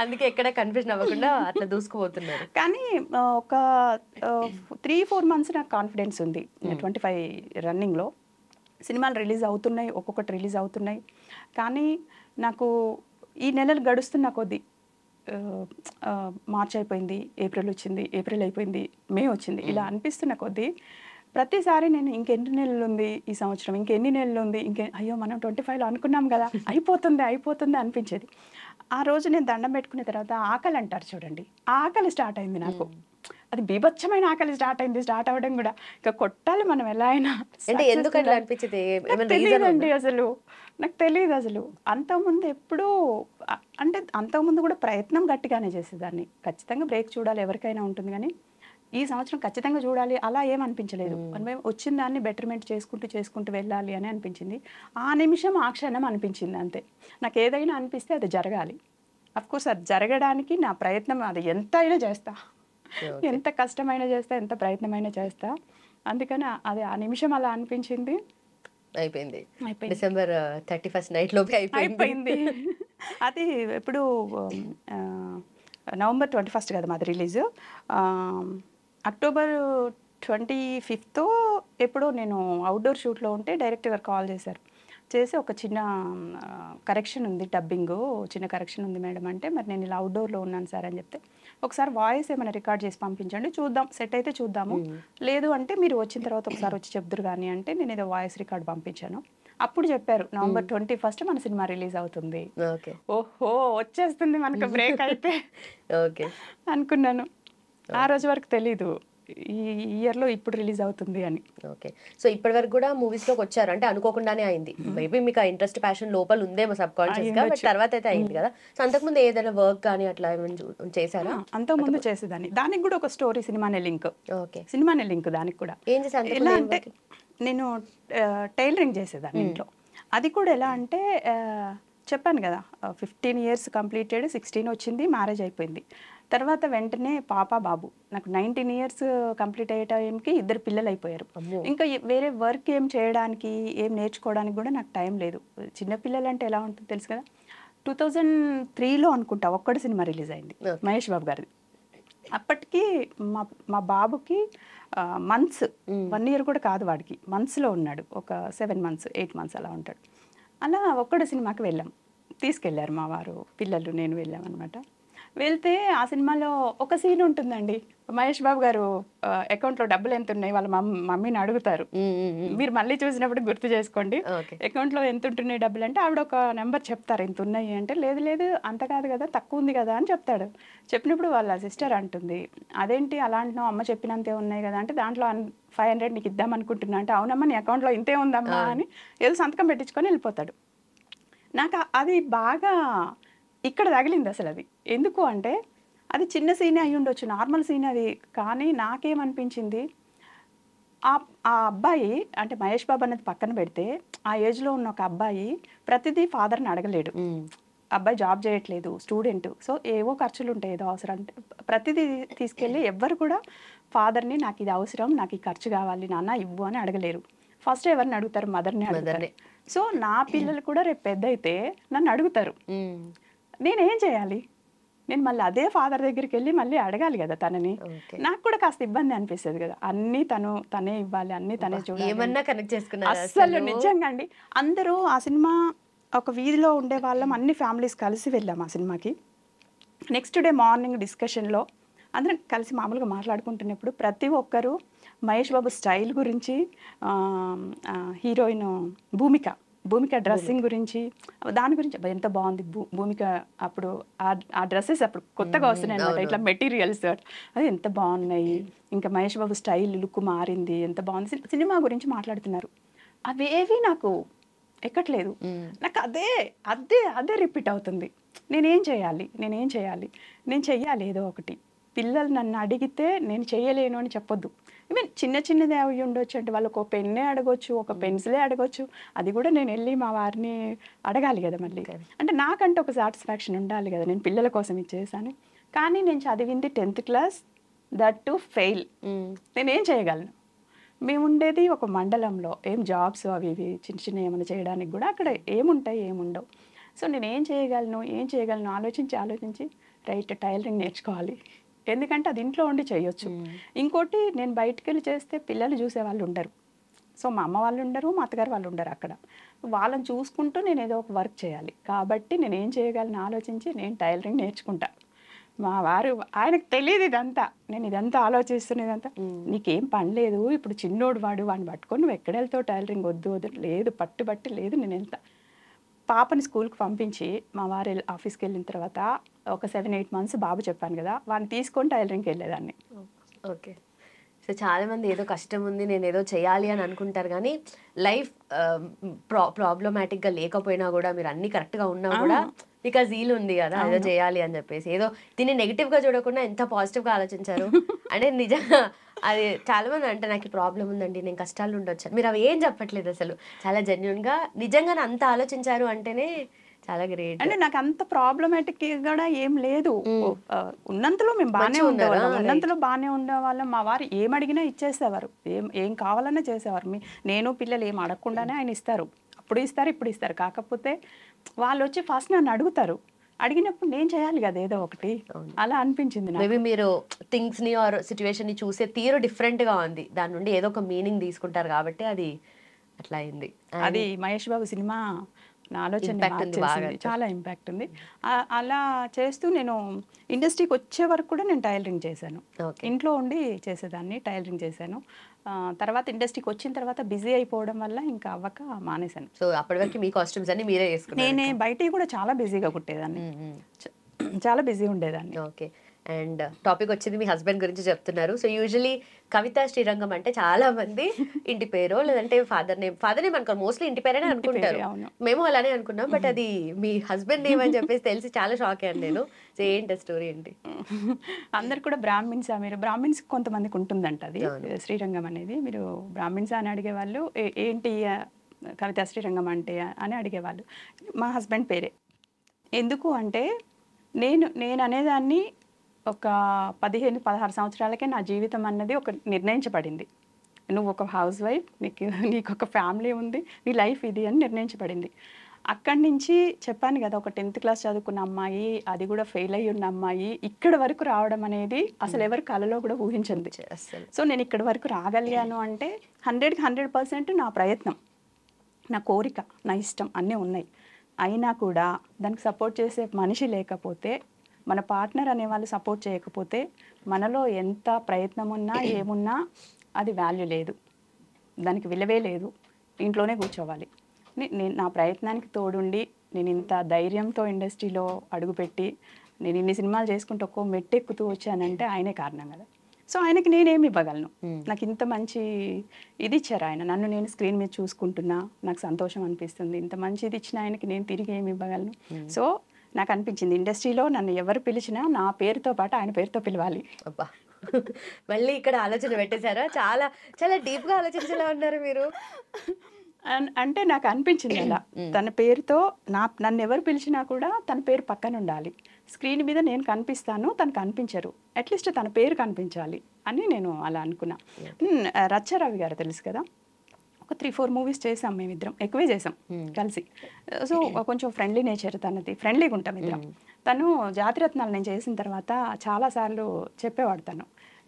అందుకే ఎక్కడ కన్ఫ్యూజన్ అవ్వకుండా అట్లా దూసుకుపోతున్నారు. కానీ ఒక 3-4 months నాకు కాన్ఫిడెన్స్ ఉంది. 25 రన్నింగ్లో సినిమాలు రిలీజ్ అవుతున్నాయి, ఒక్కొక్కటి రిలీజ్ అవుతున్నాయి. కానీ నాకు ఈ నెలలు గడుస్తున్న కొద్దీ మార్చ్ అయిపోయింది, ఏప్రిల్ అయిపోయింది, మే వచ్చింది, ఇలా అనిపిస్తున్న కొద్దీ ప్రతిసారి నేను ఇంకెన్ని నెలలు ఉంది ఈ సంవత్సరం, ఇంకెన్ని నెలలు ఉంది, అయ్యో మనం 25లో అనుకున్నాం కదా, అయిపోతుంది అనిపించేది. ఆ రోజు నేను దండం పెట్టుకున్న తర్వాత ఆకలి అంటారు చూడండి, ఆ ఆకలి స్టార్ట్ అయింది నాకు. అది బీభత్సమైన ఆకలి స్టార్ట్ అవ్వడం కూడా, ఇంకా కొట్టాలి మనం ఎలా అయినా. ఎందుకంటే అనిపించింది తెలియదండి అసలు, నాకు తెలియదు అసలు. అంతకుముందు కూడా ప్రయత్నం గట్టిగానే చేసేదాన్ని, ఖచ్చితంగా బ్రేక్ చూడాలి ఎవరికైనా ఉంటుంది, కానీ ఈ సంవత్సరం ఖచ్చితంగా చూడాలి అలా ఏమనిపించలేదు. మనం వచ్చిన దాన్ని బెటర్మెంట్ చేసుకుంటూ వెళ్ళాలి అని అనిపించింది. ఆ నిమిషం ఆ క్షణం అనిపించింది అంతే. నాకు ఏదైనా అనిపిస్తే అది జరగాలి. అఫ్కోర్స్ అది జరగడానికి నా ప్రయత్నం అది ఎంత అయినా చేస్తా, ఎంత కష్టమైనా చేస్తా, ఎంత ప్రయత్నమైనా చేస్తా. అందుకని అది ఆ నిమిషం అలా అనిపించింది, అయిపోయింది. December 31st నైట్ లోపే అయిపోయింది. అది ఎప్పుడు November 21st కదా మాది రిలీజ్. October 25th ఎప్పుడో నేను అవుట్డోర్ షూట్లో ఉంటే డైరెక్టర్ గారు కాల్ చేసి ఒక చిన్న కరెక్షన్ ఉంది, డబ్బింగ్ చిన్న కరెక్షన్ ఉంది మేడం అంటే, మరి నేను ఇలా అవుట్డోర్లో ఉన్నాను సార్ అని చెప్తే, ఒకసారి వాయిస్ ఏమైనా రికార్డ్ చేసి పంపించండి, చూద్దాం, సెట్ అయితే చూద్దాము, లేదు అంటే మీరు వచ్చిన తర్వాత ఒకసారి వచ్చి చెప్దురు కానీ అంటే నేను ఏదో వాయిస్ రికార్డ్ పంపించాను. అప్పుడు చెప్పారు November 21st మన సినిమా రిలీజ్ అవుతుంది. ఓహో వచ్చేస్తుంది మనకు బ్రేక్ అయితే అనుకున్నాను. ఆ రోజు వరకు తెలీదు ఈ ఇయర్లో ఇప్పుడు రిలీజ్ అవుతుంది అని. ఓకే, సో ఇప్పటి వరకు కూడా మూవీస్లోకి వచ్చారు అంటే అనుకోకుండానే అయింది. మేబీ మీకు ఆ ఇంట్రెస్ట్ ప్యాషన్ లోపల ఉందేమో సబ్ కాన్షియస్గా, బట్ తర్వాత అయితే అయింది కదా. సో అంతకుముందు ఏదైనా వర్క్ కానీ అట్లా ఏమైనా చేశారా? అంతకుముందు చేసేదాన్ని, దానికి కూడా ఒక స్టోరీ సినిమానే లింక్. ఓకే, సినిమానే లింక్ దానికి కూడా. ఏం చేశారు? ఎలా అంటే నేను టైలరింగ్ చేసేదాన్ని ఇంట్లో. అది కూడా ఎలా అంటే చెప్పాను కదా 15 years కంప్లీటెడ్, 16 వచ్చింది, మ్యారేజ్ అయిపోయింది. తర్వాత వెంటనే పాప బాబు, నాకు 19 years కంప్లీట్ అయ్యే టైంకి 2 పిల్లలు అయిపోయారు. ఇంకా వేరే వర్క్ ఏం చేయడానికి ఏం నేర్చుకోవడానికి కూడా నాకు టైం లేదు. చిన్నపిల్లలు అంటే ఎలా ఉంటుంది తెలుసు కదా. 2003లో అనుకుంటా ఒక్కడి సినిమా రిలీజ్ అయింది, మహేష్ బాబు గారిది. అప్పటికి మా బాబుకి మంత్స్, 1 year కూడా కాదు వాడికి, మంత్స్లో ఉన్నాడు, ఒక 7 months 8 months అలా ఉంటాడు. అలా ఒక్కడి సినిమాకి వెళ్ళాం, తీసుకెళ్లారు మా వారు, పిల్లలు, నేను వెళ్ళాం అనమాట. వెళ్తే ఆ సినిమాలో ఒక సీన్ ఉంటుందండి, మహేష్ బాబు గారు అకౌంట్లో డబ్బులు ఎంత ఉన్నాయి వాళ్ళ మమ్మీని అడుగుతారు. మీరు మళ్ళీ చూసినప్పుడు గుర్తు చేసుకోండి, అకౌంట్లో ఎంత ఉంటున్నాయి డబ్బులు అంటే ఆవిడ ఒక నెంబర్ చెప్తారు, ఎంత ఉన్నాయి అంటే, లేదు అంత కాదు కదా, తక్కువ ఉంది కదా అని చెప్తాడు. చెప్పినప్పుడు వాళ్ళ సిస్టర్ అంటుంది, అదేంటి అలా అంటున్నావు, అమ్మ చెప్పినంతే ఉన్నాయి కదా అంటే, దాంట్లో 500 నీకు ఇద్దాం అనుకుంటున్నా అంటే, అవునమ్మా నీ అకౌంట్లో ఇంతే ఉందమ్మా అని ఏదో సంతకం పెట్టించుకొని వెళ్ళిపోతాడు. నాకు అది బాగా ఇక్కడ తగిలింది అసలు. అది ఎందుకు అంటే అది చిన్న సీనే అయి ఉండొచ్చు, నార్మల్ సీన్ అది, కానీ నాకేమనిపించింది, ఆ అబ్బాయి అంటే మహేష్ బాబు అనేది పక్కన పెడితే, ఆ ఏజ్లో ఉన్న ఒక అబ్బాయి ప్రతిదీ ఫాదర్ని అడగలేడు. అబ్బాయి జాబ్ చేయట్లేదు, స్టూడెంట్, సో ఏవో ఖర్చులు ఉంటాయి, ఏదో అవసరం అంటే ప్రతిదీ తీసుకెళ్ళి ఎవ్వరు కూడా ఫాదర్ని నాకు ఇది అవసరం, నాకు ఈ ఖర్చు కావాలి నాన్న ఇవ్వు అని అడగలేరు. ఫస్ట్ ఎవరిని అడుగుతారు? మదర్ని అడుగుతారు. సో నా పిల్లలు కూడా రేపు పెద్ద అయితే నన్ను అడుగుతారు, నేనేం చేయాలి? నేను మళ్ళీ అదే ఫాదర్ దగ్గరికి వెళ్ళి మళ్ళీ అడగాలి కదా తనని. Okay. నాకు కూడా కాస్త ఇబ్బంది అనిపిస్తుంది కదా, అన్నీ తనే ఇవ్వాలి, అన్నీ తనే చూడాలి. ఏమన్నా కనెక్ట్ చేసుకున్నారు అస్సలు నిజంగా అండి. అందరూ ఆ సినిమా ఒక వీధిలో ఉండే వాళ్ళం, అన్ని ఫ్యామిలీస్ కలిసి వెళ్ళాం ఆ సినిమాకి. నెక్స్ట్ డే మార్నింగ్ డిస్కషన్లో అందరం కలిసి మామూలుగా మాట్లాడుకుంటున్నప్పుడు ప్రతి ఒక్కరూ మహేష్ బాబు స్టైల్ గురించి, హీరోయిన్ భూమిక డ్రెస్సింగ్ గురించి, దాని గురించి అబ్బా ఎంత బాగుంది భూమిక అప్పుడు ఆ డ్రెస్సెస్ అప్పుడు కొత్తగా వస్తున్నాయి అనమాట, ఇట్లా మెటీరియల్స్ అది ఎంత బాగున్నాయి, ఇంకా మహేష్ బాబు స్టైల్ లుక్ మారింది, ఎంత బాగుంది, సినిమా గురించి మాట్లాడుతున్నారు. అవేవి నాకు ఎక్కట్లేదు. నాకు అదే అదే అదే రిపీట్ అవుతుంది. నేనేం చేయాలి? నేను చెయ్యాలి ఏదో ఒకటి. పిల్లలు నన్ను అడిగితే నేను చేయలేను అని చెప్పొద్దు. ఈవెన్ చిన్నదే అవి ఉండొచ్చు, అంటే వాళ్ళు ఒక పెన్నే అడగొచ్చు, ఒక పెన్సిలే అడగొచ్చు. అది కూడా నేను వెళ్ళి మా వారిని అడగాలి కదా మళ్ళీ. అంటే నాకంటే ఒక సాటిస్ఫాక్షన్ ఉండాలి కదా, నేను పిల్లల కోసం ఇచ్చేసాను. కానీ నేను చదివింది 10th class, that to fail. నేనేం చేయగలను? మేము ఉండేది ఒక మండలంలో, ఏం జాబ్స్ అవి ఇవి చిన్న ఏమైనా చేయడానికి కూడా అక్కడ ఏముండవు. సో నేను ఏం చేయగలను ఆలోచించి రైట్ టైలరింగ్ నేర్చుకోవాలి. ఎందుకంటే అది ఇంట్లో ఉండి చేయొచ్చు. ఇంకోటి, నేను బయటికి వెళ్ళి చేస్తే పిల్లలు చూసే వాళ్ళు ఉండరు. సో మా అమ్మ వాళ్ళు ఉండరు, మా అత్తగారు వాళ్ళు ఉండరు అక్కడ. వాళ్ళని చూసుకుంటూ నేను ఏదో ఒక వర్క్ చేయాలి. కాబట్టి నేను ఏం చేయగలను ఆలోచించి నేను టైలరింగ్ నేర్చుకుంటా. మా వారు, ఆయనకు తెలియదు ఇదంతా, నేను ఇదంతా ఆలోచిస్తున్న ఇదంతా. నీకేం పని లేదు, ఇప్పుడు చిన్నోడు వాడిని పట్టుకొని నువ్వు ఎక్కడ వెళ్తావు, టైలరింగ్ వద్దు లేదు, పట్టుబట్టి లేదు, నేను వెళ్తా. పాపని స్కూల్కి పంపించి మా వారు ఆఫీస్కి వెళ్ళిన తర్వాత ఒక 7-8 months బాబు చెప్పాను కదా, వాడిని తీసుకొని టైలరింగ్కి వెళ్ళేదాన్ని. ఓకే. సో చాలా మంది ఏదో కష్టం ఉంది, నేను ఏదో చేయాలి అని అనుకుంటారు, కానీ లైఫ్ ప్రాబ్లమాటిక్గా లేకపోయినా కూడా, మీరు అన్ని కరెక్ట్గా ఉన్నా కూడా బికాజ్ వీలు ఉంది కదా ఏదో చేయాలి అని చెప్పేసి, ఏదో దీన్ని నెగిటివ్గా చూడకుండా ఎంత పాజిటివ్గా ఆలోచించారు. అంటే నిజంగా అది చాలా మంది అంటే నాకు ప్రాబ్లం ఉందండి, నేను కష్టాలు ఉండొచ్చు, మీరు అవి ఏం చెప్పట్లేదు అసలు. చాలా జెన్యున్గా నిజంగా అంత ఆలోచించారు అంటేనే చాలా గ్రేట్. అంటే నాకు అంత ప్రాబ్లమాటిక్ కూడా ఏం లేదు. ఉన్నంతలో మేము బాగానే ఉండేవాళ్ళం. మా వారు ఏం అడిగినా ఇచ్చేసేవారు, ఏం కావాలన్నా చేసేవారు. నేను పిల్లలు ఏం అడగకుండానే ఆయన ఇస్తారు. అప్పుడు ఇప్పుడు ఇస్తారు. కాకపోతే వాళ్ళు వచ్చి ఫస్ట్ నన్ను అడిగినప్పుడు నేను చేయాలి కదా ఏదో ఒకటి, అలా అనిపించింది. మేబీ మీరు థింగ్స్ ని ఆర్ సిచ్యువేషన్ ని చూసే తీరు డిఫరెంట్ గా ఉంది, దాని నుండి ఏదో ఒక మీనింగ్ తీసుకుంటారు కాబట్టి అది అట్లా అయింది. అది మహేష్ బాబు సినిమా నా ఆలోచన చాలా ఇంపాక్ట్ ఉంది. అలా చేస్తూ నేను ఇండస్ట్రీకి వచ్చే వరకు కూడా నేను టైలరింగ్ చేశాను. ఇంట్లో ఉండి చేసేదాన్ని, టైలరింగ్ చేశాను. తర్వాత ఇండస్ట్రీకి వచ్చిన తర్వాత బిజీ అయిపోవడం వల్ల ఇంకా అవ్వక మానేశాను. సో అప్పటి వరకు మీ కాస్ట్యూమ్స్ అన్ని మీరే చేసుకున్నారు? నేనే బయటికి కూడా చాలా బిజీగా కుట్టేదాన్ని, చాలా బిజీ ఉండేదాన్ని. ఓకే. అండ్ టాపిక్ వచ్చింది మీ హస్బెండ్ గురించి చెప్తున్నారు. సో యూజువలీ కవితా శ్రీరంగం అంటే చాలా మంది ఇంటి పేరో లేదంటే ఫాదర్ నేమ్ అనుకో, మోస్ట్లీ ఇంటి పేరే అనుకుంటారు. మేము అలానే అనుకున్నాం, బట్ అది మీ హస్బెండ్ నేమ్ అని చెప్పేసి తెలిసి చాలా షాక్ అయ్యాను నేను. సో ఏంటి స్టోరీ ఏంటి? అందరు కూడా బ్రాహ్మిన్స్, మీరు బ్రాహ్మిన్స్ కొంతమందికి ఉంటుందంట అది శ్రీరంగం అనేది. మీరు బ్రాహ్మిన్స్ అని అడిగేవాళ్ళు, ఏంటి కవితా శ్రీరంగం అంటే అని అడిగేవాళ్ళు. మా హస్బెండ్ పేరే. ఎందుకు అంటే నేను అనేదాన్ని ఒక 15-16 సంవత్సరాలకే నా జీవితం అన్నది ఒక నిర్ణయించబడింది. నువ్వు ఒక హౌస్ వైఫ్, నీకు ఒక ఫ్యామిలీ ఉంది, నీ లైఫ్ ఇది అని నిర్ణయించబడింది. అక్కడి నుంచి చెప్పాను కదా, ఒక 10th క్లాస్ చదువుకున్న అమ్మాయి, అది కూడా ఫెయిల్ అయ్యి ఉన్న అమ్మాయి ఇక్కడ వరకు రావడం అనేది అసలు ఎవరి కళలో కూడా ఊహించింది. సో నేను ఇక్కడ వరకు రాగలిగాను అంటే 100కి 100% నా ప్రయత్నం, నా కోరిక, నా ఇష్టం అన్నీ ఉన్నాయి. అయినా కూడా దానికి సపోర్ట్ చేసే మనిషి లేకపోతే, మన పార్ట్నర్ అనేవాళ్ళు సపోర్ట్ చేయకపోతే, మనలో ఎంత ప్రయత్నం ఉన్నా ఏమున్నా అది వాల్యూ లేదు, దానికి విలువే లేదు. ఇంట్లోనే కూర్చోవాలి. నేను నా ప్రయత్నానికి తోడుండి నేను ఇంత ధైర్యంతో ఇండస్ట్రీలో అడుగుపెట్టి నేను ఇన్ని సినిమాలు చేసుకుంటూ ఒక్కో మెట్టెక్కుతూ వచ్చానంటే ఆయనే కారణం కదా. సో ఆయనకి నేనేమి ఇవ్వగలను? నాకు ఇంత మంచి ఇది ఇచ్చారు ఆయన, నన్ను నేను స్క్రీన్ మీద చూసుకుంటున్నా, నాకు సంతోషం అనిపిస్తుంది. ఇంత మంచి ఇది ఇచ్చిన ఆయనకి నేను తిరిగి ఏమి ఇవ్వగలను? సో నాకు అనిపించింది ఇండస్ట్రీలో నన్ను ఎవరు పిలిచినా నా పేరుతో పాటు ఆయన పేరుతో పిలవాలి. అబ్బా, మళ్ళీ ఇక్కడ ఆలోచన పెట్టేశారా? చాలా చాలా డీప్గా ఆలోచించేలా ఉన్నారు మీరు. అంటే నాకు అనిపించింది అలా, తన పేరుతో నన్ను ఎవరు పిలిచినా కూడా తన పేరు పక్కన ఉండాలి. స్క్రీన్ మీద నేను కనిపిస్తాను, తను కనిపించరు, అట్లీస్ట్ తన పేరు కనిపించాలి అని నేను అలా అనుకున్నా. రచ్చరవి గారు తెలుసు కదా, ఒక ఒక 3-4 మూవీస్ చేసాం మేమిద్దరం, ఎక్కువే చేసాం కలిసి. సో కొంచెం ఫ్రెండ్లీ నేచర్ తనది, ఫ్రెండ్లీగా ఉంటాం ఇద్దరం. తను జాతిరత్నాలు నేను చేసిన తర్వాత చాలాసార్లు చెప్పేవాడు తను,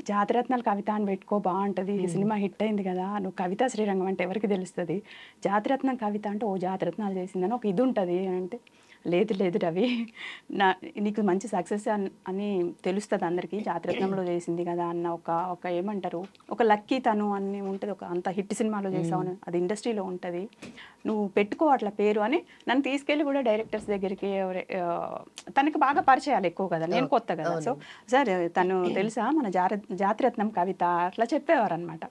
జాతిరత్నాలు కవిత అని పెట్టుకో బాగుంటుంది, ఈ సినిమా హిట్ అయింది కదా, నువ్వు కవితా శ్రీరంగం అంటే ఎవరికి తెలుస్తుంది, జాతిరత్నం కవిత అంటే ఓ జాతిరత్నాలు చేసిందని ఒక ఇది ఉంటుంది అంటే, లేదు లేదు రవి, నీకు మంచి సక్సెస్ అని తెలుస్తుంది అందరికీ, జాతిరత్నంలో చేసింది కదా అన్న ఒక ఏమంటారు ఒక లక్కీ తను అని ఉంటుంది, ఒక అంత హిట్ సినిమాలో చేసావు అది ఇండస్ట్రీలో ఉంటుంది, నువ్వు పెట్టుకో అట్లా పేరు అని నన్ను తీసుకెళ్ళి కూడా డైరెక్టర్స్ దగ్గరికి తనకి బాగా పరిచయాలు ఎక్కువ కదా, నేను కొత్త కదా. సో సార్ తను తెలుసా మన జాతిరత్నం కవిత అట్లా చెప్పేవారు అనమాట.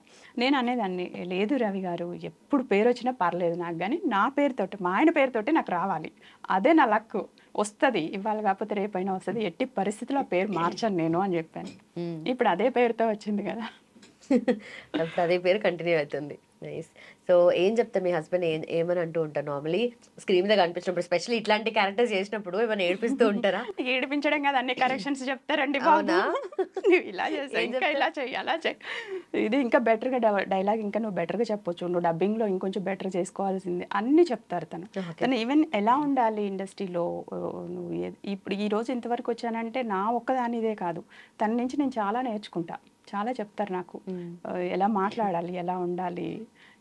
నేను అనేదాన్ని, లేదు రవి గారు ఎప్పుడు పేరు వచ్చినా పర్లేదు నాకు, కానీ నా పేరుతోటి మా ఆయన పేరుతోటి నాకు రావాలి, అదే నా లక్, వస్తుంది ఇవాళ కాకపోతే రేపైనా వస్తుంది, ఎట్టి పరిస్థితుల్లో ఆ పేరు మార్చాను నేను అని చెప్పాను. ఇప్పుడు అదే పేరుతో వచ్చింది కదా, అదే పేరు కంటిన్యూ అవుతుంది. నైస్. సో ఏం చెప్తారు మీ హస్బెండ్, ఏమని అంటూ ఉంటారు నార్మలీ స్క్రీన్ మీద కనిపించినప్పుడు, స్పెషల్లీ ఇట్లాంటి క్యారెక్టర్స్ చేసినప్పుడు ఏమైనా ఏడిపిస్తూ ఉంటారా? ఏడిపించడం కదా, అన్ని కరెక్షన్స్ చెప్తారండి బాబు, నువ్వు ఇలా చేసా ఇంకా ఇలా చెయ్యి అలా చెయ్యి, ఇది ఇంకా బెటర్గా డైలాగ్ ఇంకా నువ్వు బెటర్గా చెప్పొచ్చు, నువ్వు డబ్బింగ్లో ఇంకొంచెం బెటర్ చేసుకోవాల్సింది అన్నీ చెప్తారు తను ఈవెన్ ఎలా ఉండాలి ఇండస్ట్రీలో, నువ్వు ఇప్పుడు ఈ రోజు ఇంతవరకు వచ్చానంటే నా ఒక్కదాని ఇదే కాదు, తన నుంచి నేను చాలా నేర్చుకుంటా, చాలా చెప్తారు నాకు, ఎలా మాట్లాడాలి, ఎలా ఉండాలి,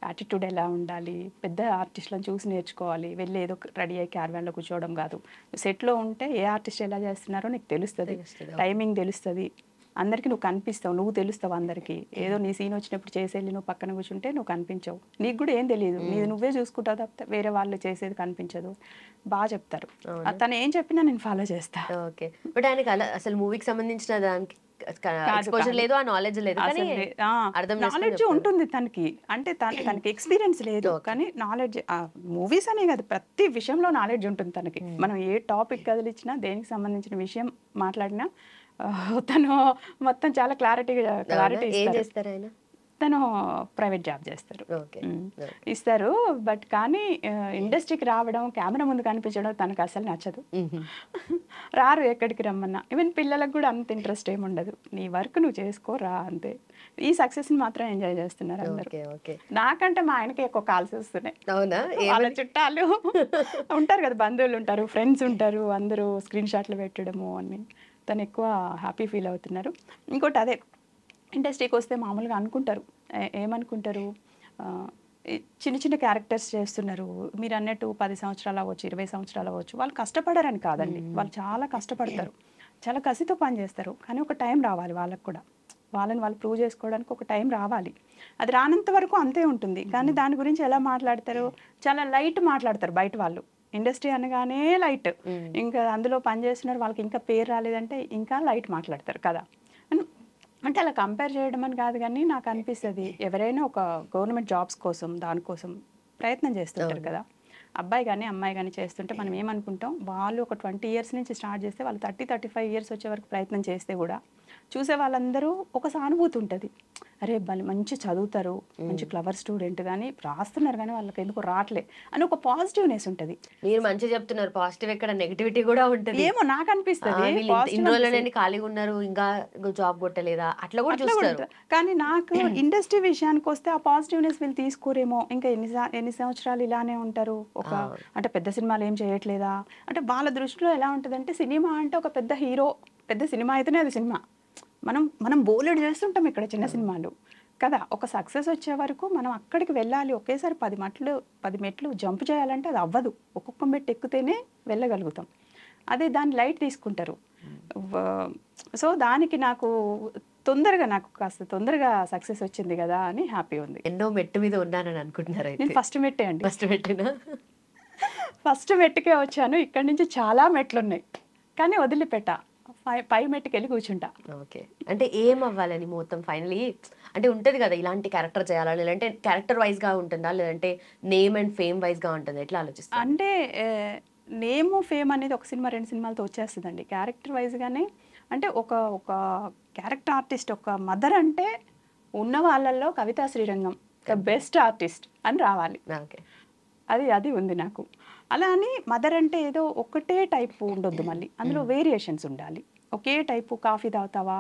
యాటిట్యూడ్ ఎలా ఉండాలి, పెద్ద ఆర్టిస్ట్లను చూసి నేర్చుకోవాలి, వెళ్ళి ఏదో రెడీ అయ్యి క్యారవాన్లో కూర్చోవడం కాదు, సెట్లో ఉంటే ఏ ఆర్టిస్ట్ ఎలా చేస్తున్నారో నీకు తెలుస్తుంది, టైమింగ్ తెలుస్తుంది, అందరికీ నువ్వు కనిపిస్తావు, నువ్వు తెలుస్తావు అందరికీ, ఏదో నీ సీన్ వచ్చినప్పుడు చేసేది నువ్వు పక్కన కూర్చుంటే నువ్వు కనిపించవు, నీకు కూడా ఏం తెలియదు, నీది నువ్వే చూసుకుంటావు తప్పితే వేరే వాళ్ళు చేసేది కనిపించదు, బాగా చెప్తారు. తను ఏం చెప్పినా నేను ఫాలో చేస్తా. ఓకే, బట్ ఆయనకి అలా అసలు మూవీకి సంబంధించిన దానికి ఎక్స్‌పోజర్ లేదు, ఆ నాలెడ్జ్ లేదు, కానీ నాలెడ్జ్ ఉంటుంది తనకి, అంటే తనకి ఎక్స్పీరియన్స్ లేదు కానీ నాలెడ్జ్, మూవీస్ అనే కాదు ప్రతి విషయంలో నాలెడ్జ్ ఉంటుంది తనకి. మనం ఏ టాపిక్ కదిలిచ్చినా దేనికి సంబంధించిన విషయం మాట్లాడినా తను మొత్తం చాలా క్లారిటీ చేస్తారు. ఆయన తను ప్రైవేట్ జాబ్ చేస్తారు, ఇస్తారు, బట్ కానీ ఇండస్ట్రీకి రావడం, కెమెరా ముందు కనిపించడం తనకు అసలు నచ్చదు, రారు ఎక్కడికి రమ్మన్నా. ఈవెన్ పిల్లలకు కూడా అంత ఇంట్రెస్ట్ ఏమి ఉండదు, నీ వర్క్ నువ్వు చేసుకోరా అంతే. ఈ సక్సెస్ని మాత్రం ఎంజాయ్ చేస్తున్నారు అందరూ. నాకంటే మా ఆయనకి ఎక్కువ కాల్స్ వస్తున్నాయి, వాళ్ళ చుట్టాలు ఉంటారు కదా, బంధువులు ఉంటారు, ఫ్రెండ్స్ ఉంటారు, అందరూ స్క్రీన్ షాట్లు పెట్టడము అని, తను ఎక్కువ హ్యాపీ ఫీల్ అవుతున్నారు. ఇంకోటి అదే, ఇండస్ట్రీకి వస్తే మామూలుగా అనుకుంటారు, ఏమనుకుంటారు, చిన్న చిన్న క్యారెక్టర్స్ చేస్తున్నారు, మీరు అన్నట్టు 10 సంవత్సరాలు అవ్వచ్చు, 20 సంవత్సరాలు అవ్వచ్చు, వాళ్ళు కష్టపడారని కాదండి, వాళ్ళు చాలా కష్టపడతారు, చాలా కసితో పని చేస్తారు, కానీ ఒక టైం రావాలి వాళ్ళకు కూడా, వాళ్ళని వాళ్ళు ప్రూవ్ చేసుకోవడానికి ఒక టైం రావాలి, అది రానంత వరకు అంతే ఉంటుంది. కానీ దాని గురించి ఎలా మాట్లాడతారు, చాలా లైట్ మాట్లాడతారు బయట వాళ్ళు, ఇండస్ట్రీ అనగానే లైట్, ఇంకా అందులో పని చేస్తున్నారు వాళ్ళకి ఇంకా పేరు రాలేదంటే ఇంకా లైట్ మాట్లాడతారు కదా. అంటే అలా కంపేర్ చేయడం అని కాదు, కానీ నాకు అనిపిస్తుంది ఎవరైనా ఒక గవర్నమెంట్ జాబ్స్ కోసం దానికోసం ప్రయత్నం చేస్తుంటారు కదా, అబ్బాయి కానీ అమ్మాయి కానీ చేస్తుంటే మనం ఏమనుకుంటాం, వాళ్ళు ఒక 20 ఇయర్స్ నుంచి స్టార్ట్ చేస్తే వాళ్ళు 30-35 ఇయర్స్ వచ్చే వరకు ప్రయత్నం చేస్తే కూడా చూసే వాళ్ళందరూ ఒక సానుభూతి ఉంటుంది, అరే వాళ్ళు మంచి చదువుతారు, మంచి క్లవర్ స్టూడెంట్ కానీ రాస్తున్నారు కానీ వాళ్ళకి ఎందుకు రావట్లే అని ఒక పాజిటివ్నెస్ ఉంటుంది. మీరు మంచిగా చెప్తున్నారు, పాజిటివ్ ఎక్కడ నెగిటివిటీ కూడా ఉంటుంది, ఏమో నాకు అనిపిస్తుంది, ఖాళీగా ఉన్నారు ఇంకా జాబ్ కొట్టలేదా అట్లా కూడా చూస్తారు. కానీ నాకు ఇండస్ట్రీ విషయానికి వస్తే ఆ పాజిటివ్నెస్ వీళ్ళు తీసుకోరేమో, ఇంకా ఎన్ని సంవత్సరాలు ఇలానే ఉంటారు, ఒక అంటే పెద్ద సినిమాలు ఏం చేయట్లేదా అంటే వాళ్ళ దృష్టిలో ఎలా ఉంటుందంటే, సినిమా అంటే ఒక పెద్ద హీరో, పెద్ద సినిమా అయితేనే అది సినిమా, మనం బోలెడు చేస్తుంటాం ఇక్కడ చిన్న సినిమాలు కదా, ఒక సక్సెస్ వచ్చే వరకు మనం అక్కడికి వెళ్ళాలి, ఒకేసారి 10 మెట్లు జంప్ చేయాలంటే అది అవ్వదు, ఒక్కొక్క మెట్టు ఎక్కితేనే వెళ్ళగలుగుతాం, అదే దాన్ని లైట్ తీసుకుంటారు. సో దానికి నాకు కాస్త తొందరగా సక్సెస్ వచ్చింది కదా అని హ్యాపీ ఉంది. ఎన్నో మెట్టు మీద ఉన్నానని అనుకుంటున్నారు? నేను ఫస్ట్ మెట్టే అండి, ఫస్ట్ మెట్టుకే వచ్చాను, ఇక్కడ నుంచి చాలా మెట్లు ఉన్నాయి కానీ వదిలిపెట్టా, పై మెట్టుకి వెళ్ళి కూర్చుంటా. ఓకే, అంటే ఏం అవ్వాలని మొత్తం ఫైనలీ, అంటే ఉంటుంది కదా ఇలాంటి క్యారెక్టర్ చేయాలా, లేదంటే క్యారెక్టర్ వైజ్ గా ఉంటుందా, లేదంటే నేమ్ అండ్ ఫేమ్ వైజ్ గా ఉంటుందా, ఎట్లా ఆలోచిస్తా? అంటే నేమ్ ఫేమ్ అనేది ఒక సినిమా 2 సినిమాలతో వచ్చేస్తుందండి, క్యారెక్టర్ వైజ్ గానే అంటే ఒక క్యారెక్టర్ ఆర్టిస్ట్, ఒక మదర్ అంటే ఉన్న వాళ్ళల్లో కవితా శ్రీరంగం బెస్ట్ ఆర్టిస్ట్ అని రావాలి, అది ఉంది నాకు. అలా అని మదర్ అంటే ఏదో ఒకటే టైప్ ఉండొద్దు, మళ్ళీ అందులో వేరియేషన్స్ ఉండాలి. ఒకే టైపు కాఫీ తాగుతావా,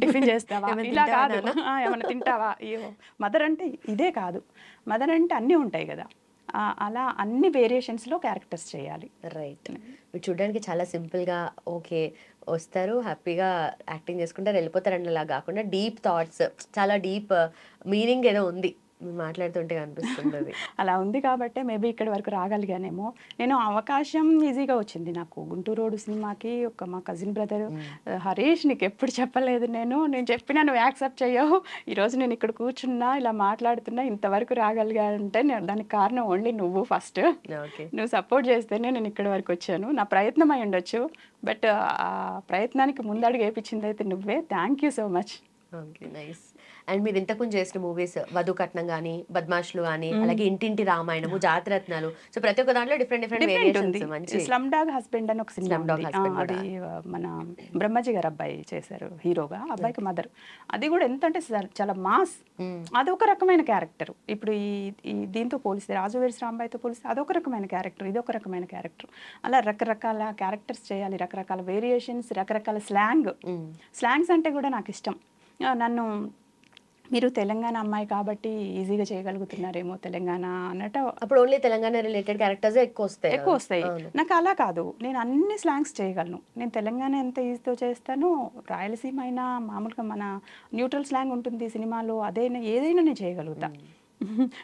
టిఫిన్ చేస్తావా, ఏమైనా ఇలా తింటావా కాదు, ఏమైనా తింటావా, అయ్యో మదర్ అంటే ఇదే కాదు, మదర్ అంటే అన్నీ ఉంటాయి కదా, అలా అన్ని వేరియేషన్స్లో క్యారెక్టర్స్ చేయాలి. రైట్. మీరు చూడడానికి చాలా సింపుల్గా ఓకే వస్తారు హ్యాపీగా యాక్టింగ్ చేసుకుంటారు వెళ్ళిపోతారు అలా కాకుండా డీప్ థాట్స్, చాలా డీప్ మీనింగ్ ఏదో ఉంది మీరు మాట్లాడుతుంటే అనిపిస్తుంది. అలా ఉంది కాబట్టే మేబీ ఇక్కడి వరకు రాగలిగానేమో. నేను అవకాశం ఈజీగా వచ్చింది నాకు. గుంటూరు రోడ్ సినిమాకి మా కజిన్ బ్రదర్ హరీష్ నీకు ఎప్పుడు చెప్పలేదు, నేను చెప్పినా నువ్వు యాక్సెప్ట్ చెయ్యవు, ఈరోజు నేను ఇక్కడ కూర్చున్నా ఇలా మాట్లాడుతున్నా ఇంతవరకు రాగలిగా అంటే దానికి కారణం ఓన్లీ నువ్వు ఫస్ట్. నువ్వు సపోర్ట్ చేస్తేనే నేను ఇక్కడి వరకు వచ్చాను. నా ప్రయత్నం అయి ఉండొచ్చు, బట్ ఆ ప్రయత్నానికి ముందడుగు వేయించింది అయితే నువ్వే. Thank you so much. Okay, nice. And మీరు ఇంతకుముందు చేసిన మూవీస్ వధు కట్నం కానీ, బద్మాష్లు కానీ, అలాగే ఇంటింటి రామాయణము, జాతిరత్నాలు, సో ప్రతి ఒక్క దాంట్లో డిఫరెంట్ వేరియేషన్స్. మంచి స్లమ్ డాగ్ హస్బెండ్ అని ఒక సినిమా ఉంది, అది మన బ్రహ్మజీ గారు అబ్బాయి చేశారు హీరోగా, అబ్బాయికి మదర్. అది కూడా ఎంత అంటే చాలా మాస్, అదొక రకమైన క్యారెక్టర్. ఇప్పుడు ఈ దీంతో పోలిస్తే రాజువేరి రాంబాయితో పోలిస్తే అదొక రకమైన క్యారెక్టర్, ఇదొక రకమైన క్యారెక్టర్. అలా రకరకాల క్యారెక్టర్స్ చేయాలి, రకరకాల వేరియేషన్స్, రకరకాల స్లాంగ్స్ అంటే కూడా నాకు ఇష్టం. నన్ను మీరు తెలంగాణ అమ్మాయి కాబట్టి ఈజీగా చేయగలుగుతున్నారేమో తెలంగాణ అన్నట్టు. అప్పుడు ఓన్లీ తెలంగాణ రిలేటెడ్ క్యారెక్టర్స్ ఎక్కువ వస్తాయి. నాకు అలా కాదు, నేను అన్ని స్లాంగ్స్ చేయగలను. నేను తెలంగాణ ఎంత ఈజీతో చేస్తాను, రాయలసీమ అయినా మామూలుగా మన న్యూట్రల్ స్లాంగ్ ఉంటుంది సినిమాలో, అదైనా ఏదైనా నేను చేయగలుగుతా.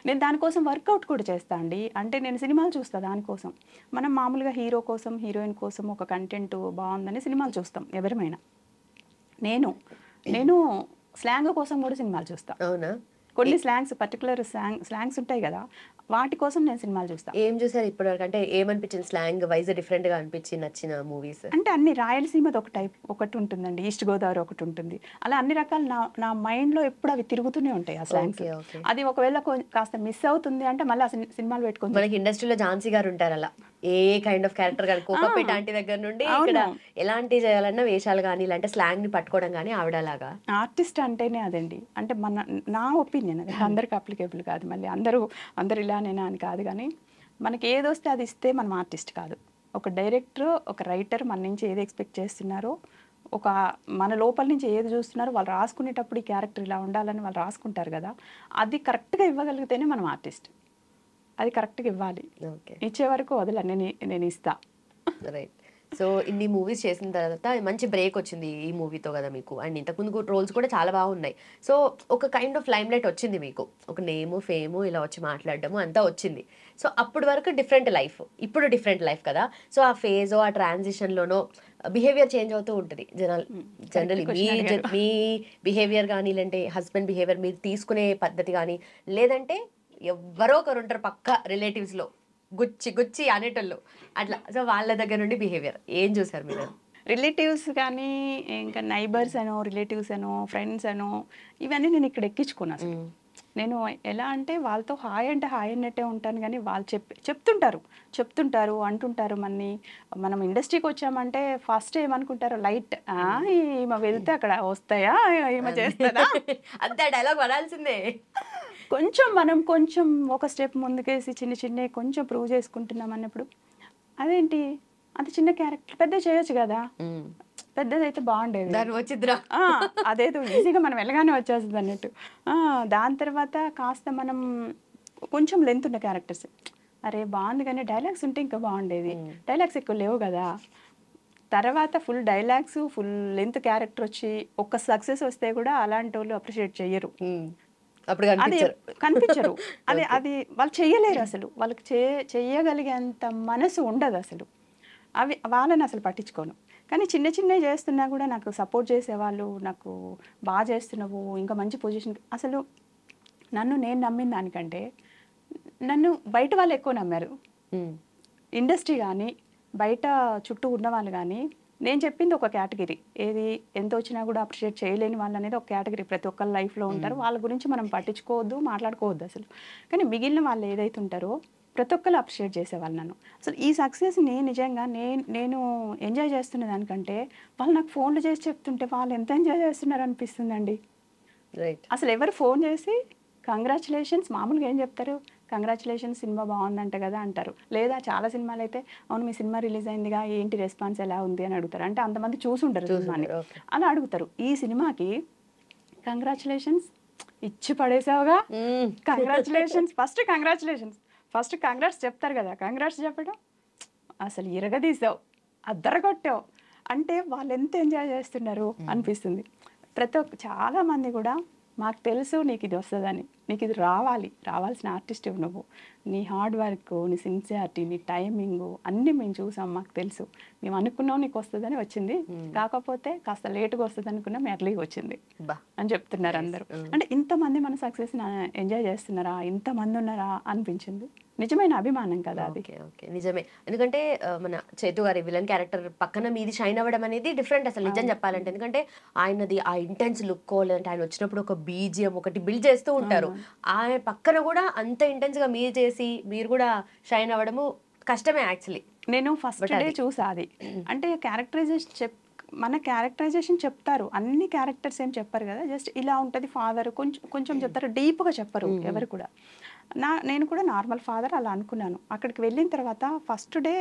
నేను దానికోసం వర్కౌట్ కూడా చేస్తా అండి. అంటే నేను సినిమాలు చూస్తా దానికోసం. మనం మామూలుగా హీరో కోసం హీరోయిన్ కోసం ఒక కంటెంట్ బాగుందని సినిమాలు చూస్తాం ఎవరిమైనా. నేను స్లాంగ్ కోసం కూడా సినిమాలు చూస్తా. అవునా? కొన్ని స్లాంగ్స్ పర్టికులర్ స్లాంగ్స్ ఉంటాయి కదా, వాటి కోసం నేను సినిమాలు చూస్తాను. ఏం చూసారు ఇప్పటివరకు? అంటే ఏమనిపించింది స్లాంగ్ వైజ్ డిఫరెంట్ గా అనిపించి నచ్చిన మూవీస్? అంటే అన్ని రాయలసీమది ఒక టైప్ ఒకటి ఉంటుందండి, ఈస్ట్ గోదావరి ఒకటి ఉంటుంది, అలా అన్ని రకాలు నా మైండ్ లో ఎప్పుడు అవి తిరుగుతూనే ఉంటాయి ఆ స్లాంగ్స్. అది ఒకవేళ కాస్త మిస్ అవుతుంది అంటే మళ్ళీ ఆ సినిమాలు పెట్టుకుంది. మనకి ఇండస్ట్రీలో ఝాన్సీ గారు ఉంటారు అలా, ఏ కైండ్ ఆఫ్ క్యారెక్టర్ కానీ కోకపేట ఆంటీ దగ్గర నుండి ఇక్కడ ఎలాంటి చేయాలన్నా వేషాలు కానీ ఇలాంటి స్లాంగ్ ని పట్టుకోవడం కానీ ఆవిడలాగా. ఆర్టిస్ట్ అంటేనే అదండి. అంటే నా ఒపీనియన్, అది అందరికి అప్లికేబుల్ కాదు, మళ్ళీ అందరూ ఇలానేనా అని కాదు, కానీ మనకి ఏది వస్తే అది ఇస్తే మనం ఆర్టిస్ట్ కాదు. ఒక డైరెక్టర్, ఒక రైటర్ మన నుంచి ఏది ఎక్స్పెక్ట్ చేస్తున్నారో, మన లోపల నుంచి ఏది చూస్తున్నారో, వాళ్ళు రాసుకునేటప్పుడు ఈ క్యారెక్టర్ ఇలా ఉండాలని వాళ్ళు రాసుకుంటారు కదా, అది కరెక్ట్గా ఇవ్వగలిగితేనే మనం ఆర్టిస్ట్. అది కరెక్ట్గా ఇవ్వాలి, ఇచ్చే వరకు వదల నేను ఇస్తా. రైట్. సో ఇన్ని మూవీస్ చేసిన తర్వాత మంచి బ్రేక్ వచ్చింది ఈ మూవీతో కదా మీకు, అండ్ ఇంతకుముందు రోల్స్ కూడా చాలా బాగున్నాయి. సో ఒక కైండ్ ఆఫ్ లైమ్ లైట్ వచ్చింది మీకు, ఒక నేము ఫేము ఇలా వచ్చి మాట్లాడడము అంతా వచ్చింది. సో అప్పటి వరకు డిఫరెంట్ లైఫ్, ఇప్పుడు డిఫరెంట్ లైఫ్ కదా. సో ఆ ఫేజ్ ఆ ట్రాన్సిషన్లోనో బిహేవియర్ చేంజ్ అవుతూ ఉంటుంది జనరలీ. మీ బిహేవియర్ కానీ, లేదంటే హస్బెండ్ బిహేవియర్ మీరు తీసుకునే పద్ధతి కానీ, లేదంటే ఎవరో ఒకరు ఉంటారు పక్క రిలేటివ్స్లో గుచ్చి అనేటోళ్ళు అట్లా, సో వాళ్ళ దగ్గర నుండి బిహేవియర్ ఏం చూసారు మీరు? రిలేటివ్స్ కానీ, ఇంకా నైబర్స్ అనో, రిలేటివ్స్ అనో, ఫ్రెండ్స్ అనో, ఇవన్నీ నేను ఇక్కడ ఎక్కించుకున్నాను. నేను ఎలా అంటే వాళ్ళతో హాయ్ అంటే హాయ్ అన్నట్టే ఉంటాను, కానీ వాళ్ళు చెప్తుంటారు అంటుంటారు. మనం ఇండస్ట్రీకి వచ్చామంటే ఫస్ట్ ఏమనుకుంటారు, లైట్ ఈమె వెళ్తే అక్కడ వస్తాయా, ఈమె చేస్తుందా అంతే డైలాగ్ పడాల్సిందే. కొంచెం ఒక స్టెప్ ముందుకేసి చిన్న కొంచెం ప్రూవ్ చేసుకుంటున్నాం అన్నప్పుడు, అదేంటి అంత చిన్న క్యారెక్టర్ పెద్ద చేయొచ్చు కదా, పెద్దదైతే బాగుండేది, దాని వచ్చిద్రా అదేదో ఈజీగా మనం వెళ్ళగానే వచ్చేస్తుంది అన్నట్టు. దాని తర్వాత కాస్త మనం కొంచెం లెంత్ ఉన్న క్యారెక్టర్స్, అరే బాగుంది కానీ డైలాగ్స్ ఉంటే ఇంకా బాగుండేది, డైలాగ్స్ ఎక్కువ లేవు కదా. తర్వాత full dialogues full length character వచ్చి ఒక్క సక్సెస్ వస్తే కూడా అలాంటి వాళ్ళు అప్రిషియేట్ చెయ్యరు, అది కనిపించరు. అది వాళ్ళు చెయ్యలేరు అసలు, వాళ్ళకి చెయ్యగలిగేంత మనసు ఉండదు అసలు. వాళ్ళని అసలు పట్టించుకోను. కానీ చిన్నవి చేస్తున్నా కూడా నాకు సపోర్ట్ చేసేవాళ్ళు, నాకు బాగా చేస్తున్నావు ఇంకా మంచి పొజిషన్, అసలు నేను నమ్మిన దానికంటే నన్ను బయట వాళ్ళు ఎక్కువ నమ్మారు. ఇండస్ట్రీ కానీ బయట చుట్టూ ఉన్న వాళ్ళు కానీ, నేను చెప్పింది ఒక కేటగిరీ, ఏది ఎంత వచ్చినా కూడా అప్రిషియేట్ చేయలేని వాళ్ళు అనేది ఒక కేటగిరీ. ప్రతి ఒక్కరి లైఫ్లో ఉంటారు, వాళ్ళ గురించి మనం పట్టించుకోవద్దు, మాట్లాడుకోవద్దు అసలు. కానీ మిగిలిన వాళ్ళు ఏదైతే ఉంటారో ప్రతి ఒక్కరు అప్రిషియేట్ చేసేవాళ్ళు నన్ను. అసలు ఈ సక్సెస్ని నిజంగా నేను ఎంజాయ్ చేస్తున్న దానికంటే వాళ్ళు నాకు ఫోన్లు చేసి చెప్తుంటే వాళ్ళు ఎంత ఎంజాయ్ చేస్తున్నారు అనిపిస్తుందండి. రైట్. అసలు ఎవరు ఫోన్ చేసి కంగ్రాచులేషన్స్ మామూలుగా ఏం చెప్తారు, కంగ్రాచులేషన్స్ సినిమా బాగుందంట కదా అంటారు. లేదా చాలా సినిమాలు అయితే అవును మీ సినిమా రిలీజ్ అయిందిగా ఏంటి రెస్పాన్స్ ఎలా ఉంది అని అడుగుతారు. అంటే అంతమంది చూసుంటారు సినిమాని, అలా అడుగుతారు. ఈ సినిమాకి కంగ్రాచులేషన్స్ ఇచ్చి పడేసావుగా, కంగ్రాచులేషన్స్ ఫస్ట్ కంగ్రాట్స్ చెప్తారు కదా, కంగ్రాట్స్ చెప్పడం అసలు ఇరగదీసావు, అద్దరగొట్టావు అంటే వాళ్ళు ఎంత ఎంజాయ్ చేస్తున్నారు అనిపిస్తుంది. చాలా మంది కూడా మాకు తెలుసు నీకు ఇది వస్తుందని, నీకు ఇది రావాల్సిన ఆర్టిస్ట్ నువ్వు, నీ హార్డ్ వర్క్, నీ సిన్సియారిటీ, నీ టైమింగ్ అన్నీ మేము చూసాం, మాకు తెలుసు, మేము అనుకున్నాం నీకు వస్తుందని వచ్చింది, కాకపోతే కాస్త లేటుగా వస్తుంది అనుకున్నాం, ఎర్లీగా వచ్చింది అని చెప్తున్నారు అందరూ. అంటే ఇంతమంది మన సక్సెస్ ఎంజాయ్ చేస్తున్నారా, ఇంతమంది ఉన్నారా అనిపించింది. నిజమైన అభిమానం కదా అది. నిజమే, ఎందుకంటే మన చేతు గారి విలన్ క్యారెక్టర్ పక్కన మీది షైన్ అవ్వడం అనేది డిఫరెంట్ అసలు నిజం చెప్పాలంటే. ఎందుకంటే ఆయనది ఆ ఇంటెన్స్ లుక్, లేదంటే ఆయన వచ్చినప్పుడు ఒక బీజిఎం ఒకటి బిల్డ్ చేస్తూ ఉంటారు, ఆయన పక్కన కూడా అంత ఇంటెన్స్ గా మీరు చేసి మీరు కూడా షైన్ అవ్వడము కష్టమే యాక్చువల్లీ. నేను ఫస్ట్ డే చూసా అది. అంటే మన క్యారెక్టరైజేషన్ చెప్తారు, అన్ని క్యారెక్టర్స్ ఏం చెప్పారు కదా, జస్ట్ ఇలా ఉంటుంది ఫాదర్, కొంచెం చెప్తారు, డీప్గా చెప్పరు ఎవరు కూడా. నేను కూడా నార్మల్ ఫాదర్ అలా అనుకున్నాను. అక్కడికి వెళ్ళిన తర్వాత ఫస్ట్ డే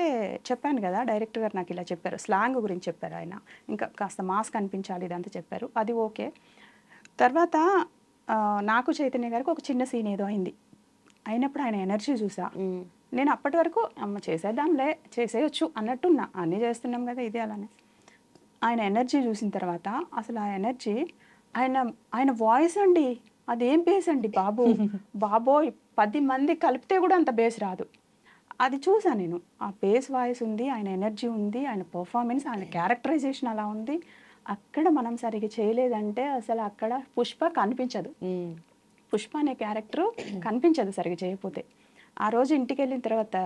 చెప్పాను కదా, డైరెక్టర్ గారు నాకు ఇలా చెప్పారు, స్లాంగ్ గురించి చెప్పారు ఆయన, ఇంకా కాస్త మాస్ కనిపించాలి ఇదంతా చెప్పారు, అది ఓకే. తర్వాత నాకు చైతన్య గారికి ఒక చిన్న సీన్ ఏదో అయినప్పుడు ఆయన ఎనర్జీ చూసా. నేను అప్పటి వరకు అమ్మ చేసేద్దాంలే, చేసేయచ్చు అన్నట్టున్నా, అన్నీ చేస్తున్నాం కదా ఇది అలానే. ఆయన ఎనర్జీ చూసిన తర్వాత అసలు ఆ ఎనర్జీ, ఆయన వాయిస్ అండి, అదేం బేస్ అండి బాబోయ్ 10 మంది కలిపితే కూడా అంత బేస్ రాదు. అది చూసా నేను, ఆ బేస్ వాయిస్ ఉంది, ఆయన ఎనర్జీ ఉంది, ఆయన పర్ఫార్మెన్స్, ఆయన క్యారెక్టరైజేషన్ అలా ఉంది. అక్కడ మనం సరిగ్గా చేయలేదంటే అసలు అక్కడ పుష్ప కనిపించదు, పుష్ప అనే క్యారెక్టర్ కనిపించదు సరిగ్గా చేయకపోతే. ఆ రోజు ఇంటికి వెళ్ళిన తర్వాత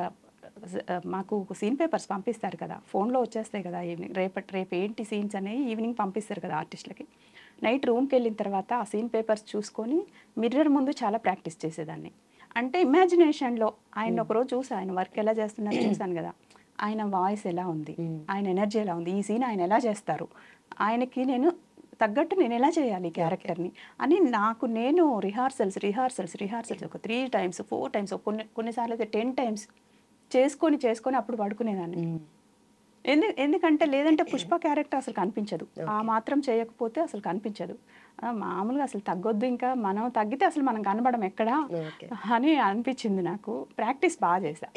మాకు సీన్ పేపర్స్ పంపిస్తారు కదా, ఫోన్లో వచ్చేస్తాయి కదా ఈవినింగ్, రేపు ఏంటి సీన్స్ అనేవి ఈవినింగ్ పంపిస్తారు కదా ఆర్టిస్టులకి. నైట్ రూమ్కి వెళ్ళిన తర్వాత ఆ సీన్ పేపర్స్ చూసుకొని మిర్రర్ ముందు చాలా ప్రాక్టీస్ చేసేదాన్ని. అంటే ఇమాజినేషన్లో ఆయన ఒకరోజు చూసా, ఆయన వర్క్ ఎలా చేస్తున్నారో చూసాను కదా, ఆయన వాయిస్ ఎలా ఉంది, ఆయన ఎనర్జీ ఎలా ఉంది, ఈ సీన్ ఆయన ఎలా చేస్తారు, ఆయనకి నేను తగ్గట్టు నేను ఎలా చేయాలి క్యారెక్టర్ని అని నేను రిహార్సల్స్ ఒక 3 times 4 times కొన్నిసార్లు అయితే 10 times చేసుకొని అప్పుడు పడుకునేదాన్ని. ఎందుకంటే లేదంటే పుష్ప క్యారెక్టర్ అసలు కనిపించదు, ఆ మాత్రం చేయకపోతే అసలు కనిపించదు. మామూలుగా అసలు తగ్గొద్దు, ఇంకా మనం తగ్గితే అసలు మనం కనబడం ఎక్కడా అని అనిపించింది నాకు. ప్రాక్టీస్ బాగా చేశా.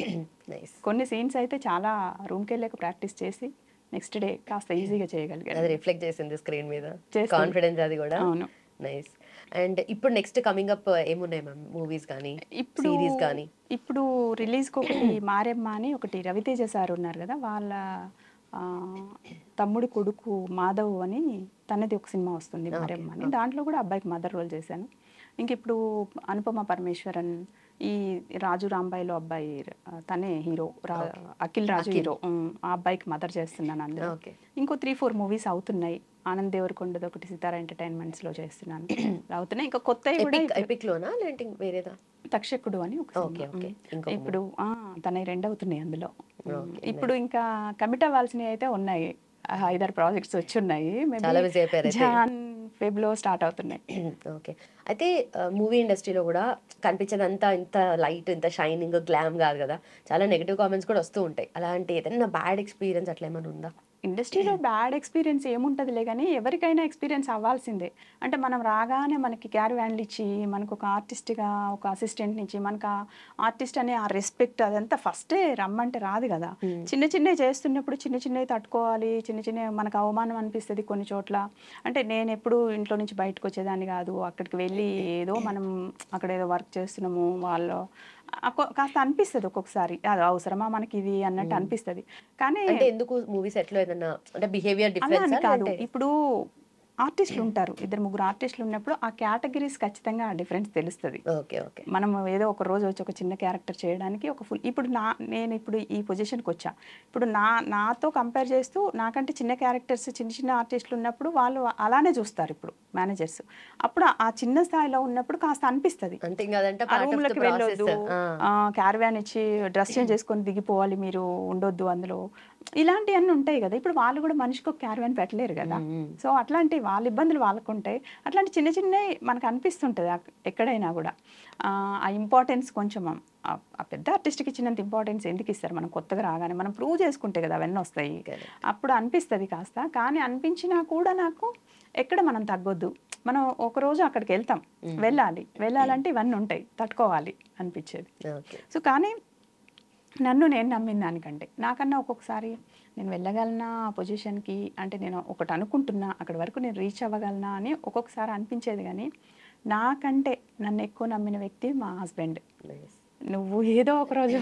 కొన్ని సీన్స్ అయితే చాలా రూమ్కి వెళ్ళాక ప్రాక్టీస్ చేసి నెక్స్ట్ డే కాస్త ఈజీగా చేయగలిగాను. అది రిఫ్లెక్ట్ చేసింది స్క్రీన్ మీద, కాన్ఫిడెన్స్ అది కూడా. అవును. నైస్. అండ్ ఇప్పుడు నెక్స్ట్ కమింగ్ అప్ ఏమున్నాయి మ్యామ్, మూవీస్ కానీ సిరీస్ కానీ? ఇప్పుడు రిలీజ్కి ఒకటి మారెమ్మ అని ఒకటి రవితేజ సార్ ఉన్నారు కదా, వాళ్ళ తమ్ముడి కొడుకు మాధవ్ అని తనది ఒక సినిమా వస్తుంది మారెమ్మ అని, దాంట్లో కూడా అబ్బాయికి మదర్ రోల్ చేశాను. ఇంక ఇప్పుడు అనుపమ పరమేశ్వరన్, ఈ రాజు రాంబాయిలో అబ్బాయి తనే హీరో, అఖిల్ రాజు హీరో, ఆ అబ్బాయికి మదర్ చేస్తున్నాను అందులో. ఇంకో 3-4 మూవీస్ అవుతున్నాయి. ఆనంద్ దేవరకొండది ఒకటి సితారా ఎంటర్టైన్మెంట్స్ లో చేస్తున్నాను, అవుతున్నాయి. ఇంకా కొత్త తక్షకుడు అని ఒక ఇప్పుడు తన 2 అవుతున్నాయి అందులో. ఇప్పుడు ఇంకా కమిట్ అవ్వాల్సినవి అయితే ఉన్నాయి, 5-6 ప్రాజెక్ట్స్ వచ్చి ఉన్నాయి, జాన్ ఫెబ్లో స్టార్ట్ అవుతున్నాయి. ఓకే. అయితే మూవీ ఇండస్ట్రీలో కూడా కనిపించేదంతా ఇంత లైట్, ఇంత షైనింగ్, గ్లామ్ కాదు కదా, చాలా నెగిటివ్ కామెంట్స్ కూడా వస్తూ ఉంటాయి. అలాంటి ఏదైనా బ్యాడ్ ఎక్స్పీరియన్స్ అట్లా ఏమైనా ఉందా? ఇండస్ట్రీలో బ్యాడ్ ఎక్స్పీరియన్స్ ఏముంటుందిలే కానీ ఎవరికైనా ఎక్స్పీరియన్స్ అవ్వాల్సిందే. అంటే మనం రాగానే మనకి క్యారవాన్లు ఇచ్చి, మనకు ఒక ఆర్టిస్ట్గా ఒక అసిస్టెంట్ నుంచి మనకు ఆర్టిస్ట్ అనే ఆ రెస్పెక్ట్ అదంతా ఫస్టే రమ్మంటే రాదు కదా. చిన్న చేస్తున్నప్పుడు చిన్నవి తట్టుకోవాలి, చిన్న మనకు అవమానం అనిపిస్తుంది కొన్ని చోట్ల. అంటే నేను ఎప్పుడు ఇంట్లో నుంచి బయటకు వచ్చేదాన్ని కాదు, అక్కడికి వెళ్ళి ఏదో మనం అక్కడ ఏదో వర్క్ చేస్తున్నాము వాళ్ళు కాస్త అనిపిస్తుంది ఒక్కొక్కసారి, అది అవసరమా మనకి ఇది అన్నట్టు అనిపిస్తుంది. కానీ ఎందుకు మూవీ సెట్ లో ఏదైనా అంటే బిహేవియర్ డిఫరెన్స్ కాదు, ఇప్పుడు ఆర్టిస్టులు ఉంటారు, 2-3 ఆర్టిస్టులు ఉన్నప్పుడు ఆ కేటగిరీస్ ఖచ్చితంగా ఆ డిఫరెన్స్ తెలుస్తుంది. మనం ఏదో ఒక రోజు వచ్చి ఒక చిన్న క్యారెక్టర్ చేయడానికి ఒక ఫుల్, ఇప్పుడు నేను ఇప్పుడు ఈ పొజిషన్కి వచ్చా, ఇప్పుడు నాతో కంపేర్ చేస్తూ నాకంటే చిన్న క్యారెక్టర్స్ చిన్న ఆర్టిస్టులు ఉన్నప్పుడు వాళ్ళు అలానే చూస్తారు ఇప్పుడు మేనేజర్స్. అప్పుడు ఆ చిన్న స్థాయిలో ఉన్నప్పుడు కాస్త అనిపిస్తుంది, రూమ్లోకి వెళ్ళొద్దు, క్యారవాన్ ఇచ్చి డ్రెస్ చేంజ్ చేసుకొని దిగిపోవాలి, మీరు ఉండొద్దు అందులో, ఇలాంటివన్నీ ఉంటాయి కదా. ఇప్పుడు వాళ్ళు కూడా మనిషికి ఒక క్యారవాన్ పెట్టలేరు కదా. సో అట్లాంటి వాళ్ళ ఇబ్బందులు వాళ్ళకు ఉంటాయి. అట్లాంటి చిన్న చిన్నవి మనకు అనిపిస్తుంటుంది ఎక్కడైనా కూడా. ఆ ఇంపార్టెన్స్ కొంచెం ఆ పెద్ద ఆర్టిస్ట్కి ఇచ్చినంత ఇంపార్టెన్స్ ఎందుకు ఇస్తారు? మనం కొత్తగా రాగానే మనం ప్రూవ్ చేసుకుంటే కదా అవన్నీ వస్తాయి. అప్పుడు అనిపిస్తుంది కాస్త. కానీ అనిపించినా కూడా నాకు ఎక్కడ మనం తగ్గొద్దు, మనం ఒకరోజు అక్కడికి వెళ్ళాలంటే ఇవన్నీ ఉంటాయి, తట్టుకోవాలి అనిపించేది. సో కానీ నన్ను నేను నమ్మిన దానికంటే నాకన్నా ఒక్కొక్కసారి నేను వెళ్ళగలనా ఆ పొజిషన్కి, అంటే నేను ఒకటి అనుకుంటున్నా అక్కడి వరకు నేను రీచ్ అవ్వగలనా అని ఒక్కొక్కసారి అనిపించేది. కానీ నాకంటే నన్ను ఎక్కువ నమ్మిన వ్యక్తి మా హస్బెండ్. నువ్వు ఏదో ఒక రోజు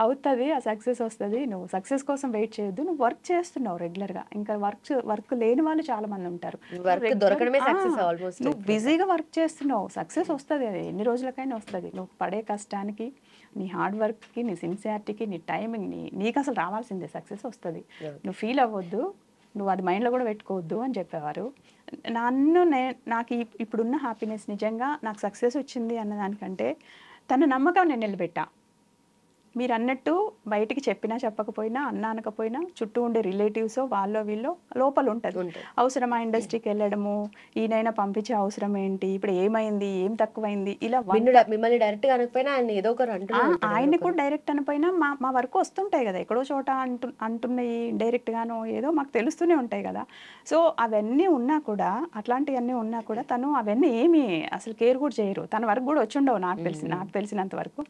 అవుతుంది, ఆ సక్సెస్ వస్తుంది, నువ్వు సక్సెస్ కోసం వెయిట్ చేయొద్దు, నువ్వు వర్క్ చేస్తున్నావు రెగ్యులర్గా. ఇంకా వర్క్ లేని వాళ్ళు చాలా మంది ఉంటారు. నువ్వు బిజీగా వర్క్ చేస్తున్నావు, సక్సెస్ వస్తుంది, అది ఎన్ని రోజులకైనా వస్తుంది. నువ్వు పడే కష్టానికి, నీ హార్డ్ వర్క్కి, నీ సిన్సియారిటీకి, నీ టైమింగ్, నీకు అసలు రావాల్సిందే సక్సెస్ వస్తుంది. నువ్వు ఫీల్ అవ్వద్దు, నువ్వు అది మైండ్లో కూడా పెట్టుకోవద్దు అని చెప్పేవారు. నాకు ఇప్పుడున్న హ్యాపీనెస్ నిజంగా నాకు సక్సెస్ వచ్చింది అన్నదానికంటే తన నమ్మకం నేను నిలబెట్టా. మీరు అన్నట్టు బయటికి చెప్పినా చెప్పకపోయినా, అనకపోయినా చుట్టూ ఉండే రిలేటివ్స్ వాళ్ళో వీళ్ళో లోపల ఉంటుంది. అవసరమా ఇండస్ట్రీకి వెళ్ళడము, ఈయనైనా పంపించే అవసరం ఏంటి, ఇప్పుడు ఏమైంది, ఏం తక్కువైంది, ఇలా మిమ్మల్ని డైరెక్ట్ గా అనకపోయినా ఆయన్ని కూడా డైరెక్ట్ అనపోయినా మా వరకు వస్తుంటాయి కదా, ఎక్కడో చోట అంటున్నాయి డైరెక్ట్ గానో ఏదో మాకు తెలుస్తూనే ఉంటాయి కదా. సో అవన్నీ ఉన్నా కూడా, అట్లాంటివన్నీ ఉన్నా కూడా తను అవన్నీ ఏమి అసలు కేర్ కూడా చేయరు. తన వరకు కూడా వచ్చి ఉండవు నాకు తెలిసినంత వరకు.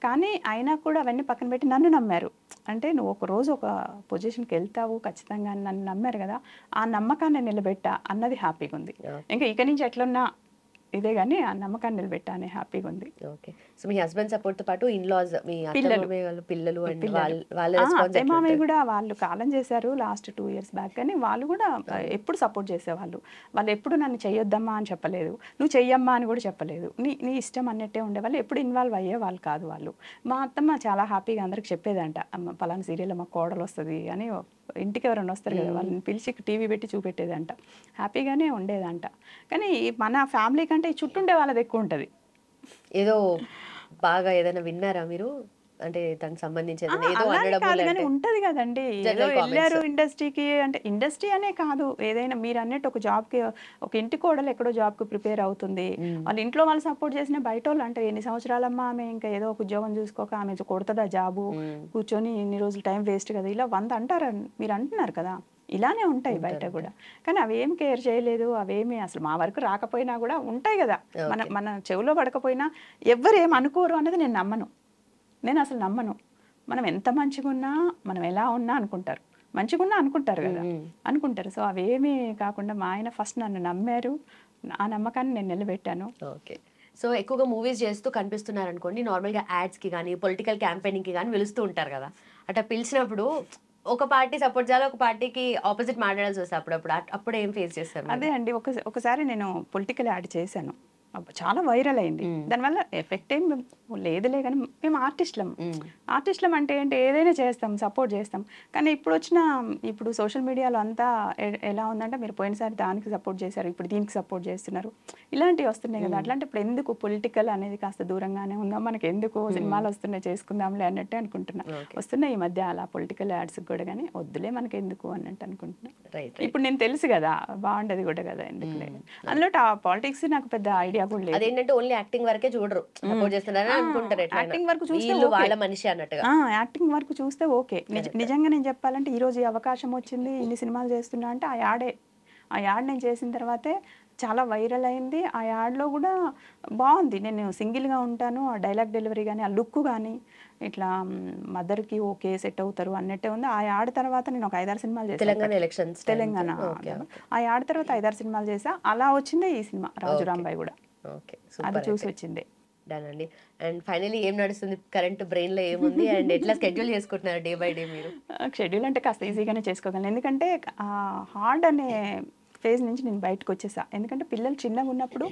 కానీ అయినా కూడా అవన్నీ పక్కన పెట్టి నన్ను నమ్మారు. అంటే నువ్వు ఒక రోజు ఒక పొజిషన్కి వెళ్తావు ఖచ్చితంగా నన్ను నమ్మారు కదా, ఆ నమ్మకాన్ని నిలబెట్టా అన్నది హ్యాపీగా ఉంది. ఇంకా ఇక నుంచి ఎట్లున్నా ఇదే కానీ ఆ నమ్మకాన్ని నిలబెట్టా అనే హ్యాపీగా ఉంది. ఓకే. సో మీ హస్బెండ్ సపోర్ట్ తో పాటు ఇన్లాస్, మీ పిల్లలు మామయ్య కూడా వాళ్ళు కాలం చేశారు లాస్ట్ 2 years బ్యాక్. కానీ వాళ్ళు కూడా ఎప్పుడు సపోర్ట్ చేసేవాళ్ళు. వాళ్ళు ఎప్పుడు నన్ను చెయ్యొద్దమ్మా అని చెప్పలేదు, నువ్వు చెయ్యమ్మా అని కూడా చెప్పలేదు. నీ ఇష్టం అన్నట్టే ఉండేవాళ్ళు, ఎప్పుడు ఇన్వాల్వ్ అయ్యే వాళ్ళు కాదు వాళ్ళు. మా అత్తమ్మ చాలా హ్యాపీగా అందరికి చెప్పేదంట, అమ్మ పలానా సీరియల్లో మా కోడలు వస్తుంది అని. ఇంటికి ఎవరైనా వస్తారు కదా, వాళ్ళని పిలిచి టీవీ పెట్టి చూపెట్టేదంట, హ్యాపీగానే ఉండేదంట. కానీ మన ఫ్యామిలీ కంటే ఈ చుట్టుండే వాళ్ళది ఎక్కువ ఉంటుంది. ఏదో బాగా ఏదైనా విన్నారా మీరు, అంటే దానికి సంబంధించి ఉంటది కదండి, ఏదో వెళ్ళారు ఇండస్ట్రీకి అంటే, ఇండస్ట్రీ అనే కాదు ఏదైనా మీరు అన్నట్టు ఒక జాబ్కి, ఒక ఇంటి కోడలు ఎక్కడో జాబ్కి ప్రిపేర్ అవుతుంది, వాళ్ళ ఇంట్లో వాళ్ళు సపోర్ట్ చేసిన బయట వాళ్ళు అంటే ఎన్ని సంవత్సరాలమ్మా ఆమె ఇంకా ఏదో ఒక ఉద్యోగం చూసుకోక ఆమె కొడుతుందా జాబు, కూర్చొని ఇన్ని రోజులు టైం వేస్ట్ కదా, ఇలా 100 అంటారు మీరు అంటున్నారు కదా. ఇలానే ఉంటాయి బయట కూడా. కానీ అవేం కేర్ చేయలేదు, అవేమి అసలు మా వరకు రాకపోయినా కూడా ఉంటాయి కదా, మన చెవిలో పడకపోయినా ఎవ్వరు ఏం అనుకోరు అన్నది నేను అసలు నమ్మను. మనం ఎంత మంచిగా ఉన్నా, మనం ఎలా ఉన్నా అనుకుంటారు, మంచిగా ఉన్నా అనుకుంటారు కదా, అనుకుంటారు. సో అవేమీ కాకుండా మా ఆయన ఫస్ట్ నన్ను నమ్మారు, ఆ నమ్మకాన్ని నేను నిలబెట్టాను. ఓకే. సో ఎక్కువగా మూవీస్ చేస్తూ కనిపిస్తున్నారు అనుకోండి, నార్మల్గా యాడ్స్కి కానీ పొలిటికల్ క్యాంపెయినింగ్కి కానీ పిలుస్తూ ఉంటారు కదా, అట్లా పిలిచినప్పుడు ఒక పార్టీ సపోర్ట్ చేయాలి, ఒక పార్టీకి ఆపోజిట్ మాట్లాడాల్సి వస్తుంది అప్పుడు ఏం ఫేస్ చేస్తారు? అదే అండి, ఒకసారి నేను పొలిటికల్ యాడ్ చేశాను, చాలా వైరల్ అయింది. దానివల్ల ఎఫెక్ట్ ఏం లేదులే, కానీ మేము ఆర్టిస్టులం అంటే ఏంటి, ఏదైనా చేస్తాం, సపోర్ట్ చేస్తాం. కానీ ఇప్పుడు సోషల్ మీడియాలో అంతా ఎలా ఉందంటే, మీరు పోయినసారి దానికి సపోర్ట్ చేశారు, ఇప్పుడు దీనికి సపోర్ట్ చేస్తున్నారు, ఇలాంటివి వస్తున్నాయి కదా. అట్లాంటి ఇప్పుడు ఎందుకు పొలిటికల్ అనేది కాస్త దూరంగానే ఉందాం, మనకి ఎందుకు సినిమాలు వస్తున్నాయి చేసుకుందాంలే అన్నట్టే అనుకుంటున్నా. వస్తున్నాయి ఈ మధ్య అలా పొలిటికల్ యాడ్స్ కూడా, కానీ వద్దులే మనకి ఎందుకు అన్నట్టు అనుకుంటున్నా. ఇప్పుడు నేను తెలుసు కదా, బాగుండేది కూడా కదా, ఎందుకులే. అందులో పాలిటిక్స్ నాకు పెద్ద ఐడియా కూడా లేదు. అదేంటంటే ఓన్లీ యాక్టింగ్ వరకే చూడరు, సపోర్ట్ చేస్తున్నారని అనుకుంటారు. యాక్టింగ్ వరకు చూస్తే వాళ్ళ మనిషి అన్నట్టుగా, యాక్టింగ్ వరకు చూస్తే ఓకే. నిజంగా నేను చెప్పాలంటే ఈ రోజు ఈ అవకాశం వచ్చింది, ఇన్ని సినిమాలు చేస్తున్నా అంటే ఆ యాడ్ నేను చేసిన తర్వాతే చాలా వైరల్ అయింది. ఆ యాడ్లో కూడా బాగుంది, నేను సింగిల్గా ఉంటాను, ఆ డైలాగ్ డెలివరీ కానీ, ఆ లుక్ కానీ ఇట్లా మదర్కి ఓకే సెట్ అవుతారు అన్నట్టే ఉంది. ఆ యాడ్ తర్వాత నేను ఒక 5-6 సినిమాలు చేశాను తెలంగాణ. ఆ యాడ్ తర్వాత 5-6 సినిమాలు చేసా, అలా వచ్చిందే ఈ సినిమా రాజు రాంబాయ్ కూడా. అది చూసి వచ్చింది. డన్ అండి. అండ్ ఫైనలీ ఏం నడుస్తుంది, కరెంట్ బ్రెయిన్ లో ఏముంది, అండ్ ఎట్లా స్కెడ్యూల్ చేసుకుంటున్నారు డే బై డే మీరు? షెడ్యూల్ అంటే కాస్త ఈజీగానే చేసుకోగలను, ఎందుకంటే హార్డ్ అనే ఫేజ్ నుంచి నేను బయటకు వచ్చేసా. ఎందుకంటే పిల్లలు చిన్నగా ఉన్నప్పుడు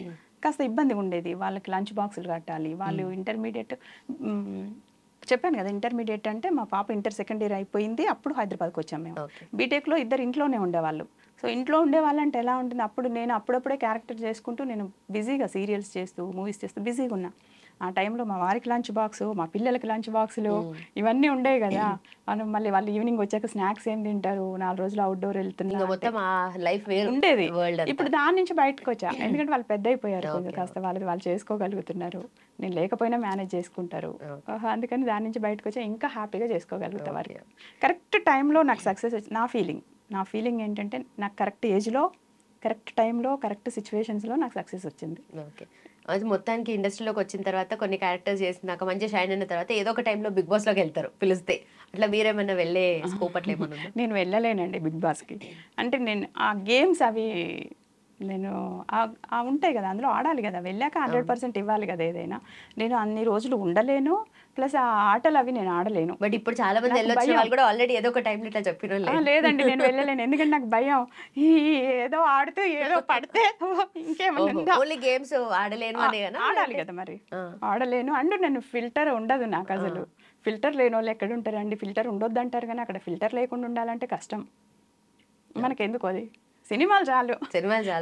కాస్త ఇబ్బంది ఉండేది, వాళ్ళకి లంచ్ బాక్సులు కట్టాలి, వాళ్ళు ఇంటర్మీడియట్ చెప్పాను కదా, ఇంటర్మీడియట్ అంటే మా పాప ఇంటర్ సెకండ్ ఇయర్ అయిపోయింది, అప్పుడు హైదరాబాద్కి వచ్చాం మేము. బీటెక్లో ఇద్దరు ఇంట్లోనే ఉండేవాళ్ళు. సో ఇంట్లో ఉండేవాళ్ళంటే ఎలా ఉంటుంది, అప్పుడు నేను అప్పుడప్పుడే క్యారెక్టర్ చేసుకుంటూ నేను బిజీగా సీరియల్స్ చేస్తూ మూవీస్ చేస్తూ బిజీగా ఉన్నా. ఆ టైంలో మా వారికి లంచ్ బాక్స్, మా పిల్లలకి లంచ్ బాక్సులు ఇవన్నీ ఉండేవి కదా. మనం మళ్ళీ వాళ్ళు ఈవినింగ్ వచ్చాక స్నాక్స్ ఏం తింటారు, 4 రోజులు అవుట్డోర్ వెళ్తున్నా మొత్తం ఆ లైఫ్ ఉండేది. ఇప్పుడు దాని నుంచి బయటకు వచ్చా, ఎందుకంటే వాళ్ళు పెద్ద అయిపోయారు, కొంచెం కాస్త వాళ్ళు చేసుకోగలుగుతున్నారు, నేను లేకపోయినా మేనేజ్ చేసుకుంటారు. అందుకని దాని నుంచి బయటకు వచ్చా, ఇంకా హ్యాపీగా చేసుకోగలుగుతా వారికి. కరెక్ట్ టైంలో నాకు సక్సెస్ వచ్చి నా ఫీలింగ్ ఏంటంటే నాకు కరెక్ట్ ఏజ్లో, కరెక్ట్ టైంలో, కరెక్ట్ సిచ్యువేషన్స్లో నాకు సక్సెస్ వచ్చింది. ఓకే. అది మొత్తానికి ఇండస్ట్రీలోకి వచ్చిన తర్వాత కొన్ని క్యారెక్టర్స్ చేసినాక మంచి షైన్ అయిన తర్వాత ఏదో ఒక టైంలో బిగ్ బాస్లోకి వెళ్తారు పిలిస్తే. అట్లా మీరేమన్నా వెళ్ళే స్కోప్ అట్లా ఏమన్నా ఉందా? నేను వెళ్ళలేనండి బిగ్ బాస్కి. అంటే నేను ఆ గేమ్స్ అవి నేను ఉంటాయి కదా, అందులో ఆడాలి కదా, వెళ్ళాక 100% ఇవ్వాలి కదా ఏదైనా. నేను అన్ని రోజులు ఉండలేను, ప్లస్ ఆ ఆటలు అవి నేను ఆడలేను. బట్ ఇప్పుడు చాలా మంది వెళ్ళొచ్చిన వాళ్ళు కూడా ఆల్రెడీ ఏదో ఒక టైంలో ఇట్లా చెప్పిన లేదండి, నేను వెళ్ళలేను, ఎందుకంటే నాకు భయం. ఏదో ఆడితే ఏదో పడితే ఇంకేమన్నా ఓన్లీ గేమ్స్ ఆడలేను అనే ఆడాలి కదా మరి, ఆడలేను. అండ్ నేను ఫిల్టర్ ఉండదు నాకు అసలు. ఫిల్టర్ లేని వాళ్ళు ఎక్కడ ఉంటారండి? ఫిల్టర్ ఉండొద్దు అంటారు, కానీ అక్కడ ఫిల్టర్ లేకుండా ఉండాలంటే కష్టం. మనకెందుకు అది, సినిమాలు చాలు.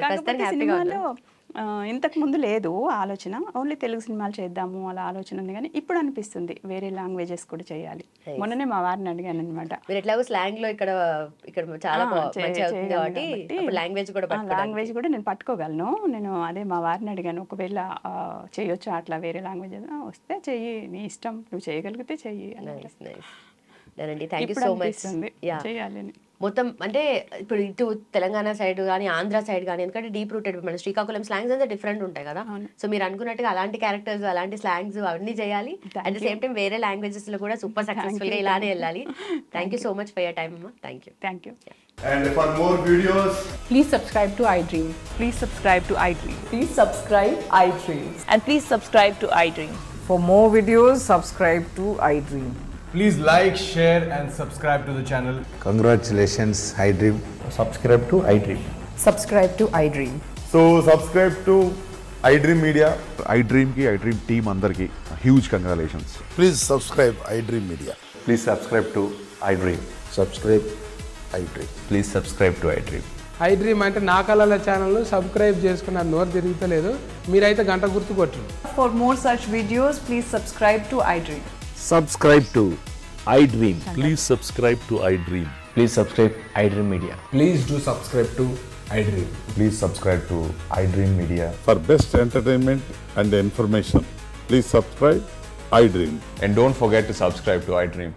కాకపోతే సినిమాలో ఇంతకు ముందు లేదు ఆలోచన, ఓన్లీ తెలుగు సినిమాలు చేద్దాము అలా ఆలోచన ఉంది. కానీ ఇప్పుడు అనిపిస్తుంది వేరే లాంగ్వేజెస్ కూడా చేయాలి. మొన్ననే మా వారిని అడిగాను అనమాట. మీరు ఎట్లాగో స్లాంగ్ లో ఇక్కడ చాలా లాంగ్వేజ్ కూడా నేను పట్టుకోగలను. నేను అదే మా వారిని అడిగాను, ఒకవేళ చేయొచ్చు అట్లా వేరే లాంగ్వేజ్ వస్తే చెయ్యి, నీ ఇష్టం, నువ్వు చేయగలిగితే చెయ్యి. చేయాలని మొత్తం అంటే ఇప్పుడు ఇటు తెలంగాణ సైడ్ కానీ ఆంధ్ర సైడ్ కానీ, ఎందుకంటే డీప్ రూటెడ్ మన శ్రీకాకుళం స్లాంగ్స్ అంతా డిఫరెంట్ ఉంటాయి కదా. సో మీరు అనుకున్నట్టుగా అలాంటి క్యారెక్టర్స్, అలాంటి స్లాంగ్స్ అవన్నీ చేయాలి. అట్ ద సేమ్ టైం వేరే లాంగ్వేజెస్ లో కూడా సూపర్ సక్సెస్ఫుల్ గా ఇలానే వెళ్ళాలి. Thank you so much for your time అమ్మా. Thank you. And for more videos, please subscribe to iDream. Please subscribe to iDream. Please subscribe iDream. And please subscribe to iDream. For more videos, subscribe to iDream. please like, share and subscribe to the channel. Congratulations, iDream. Subscribe to iDream. Subscribe to iDream. So subscribe to iDream Media. iDream ki iDream team andar ki huge congratulations. Please subscribe iDream Media. Please subscribe to iDream. Subscribe iDream. Please subscribe to iDream. iDream అంటే నా కళల channel subscribe చేసుకున్న నోరు తిరుగుతలేదు, మీరైతే గంట గుర్తు కొట్టండి. For more such videos, please subscribe to iDream. Subscribe to iDream. Please subscribe to iDream. Please subscribe iDream Media. Please do subscribe to iDream. Please subscribe to iDream Media. For best entertainment and information, please subscribe iDream. And don't forget to subscribe to iDream.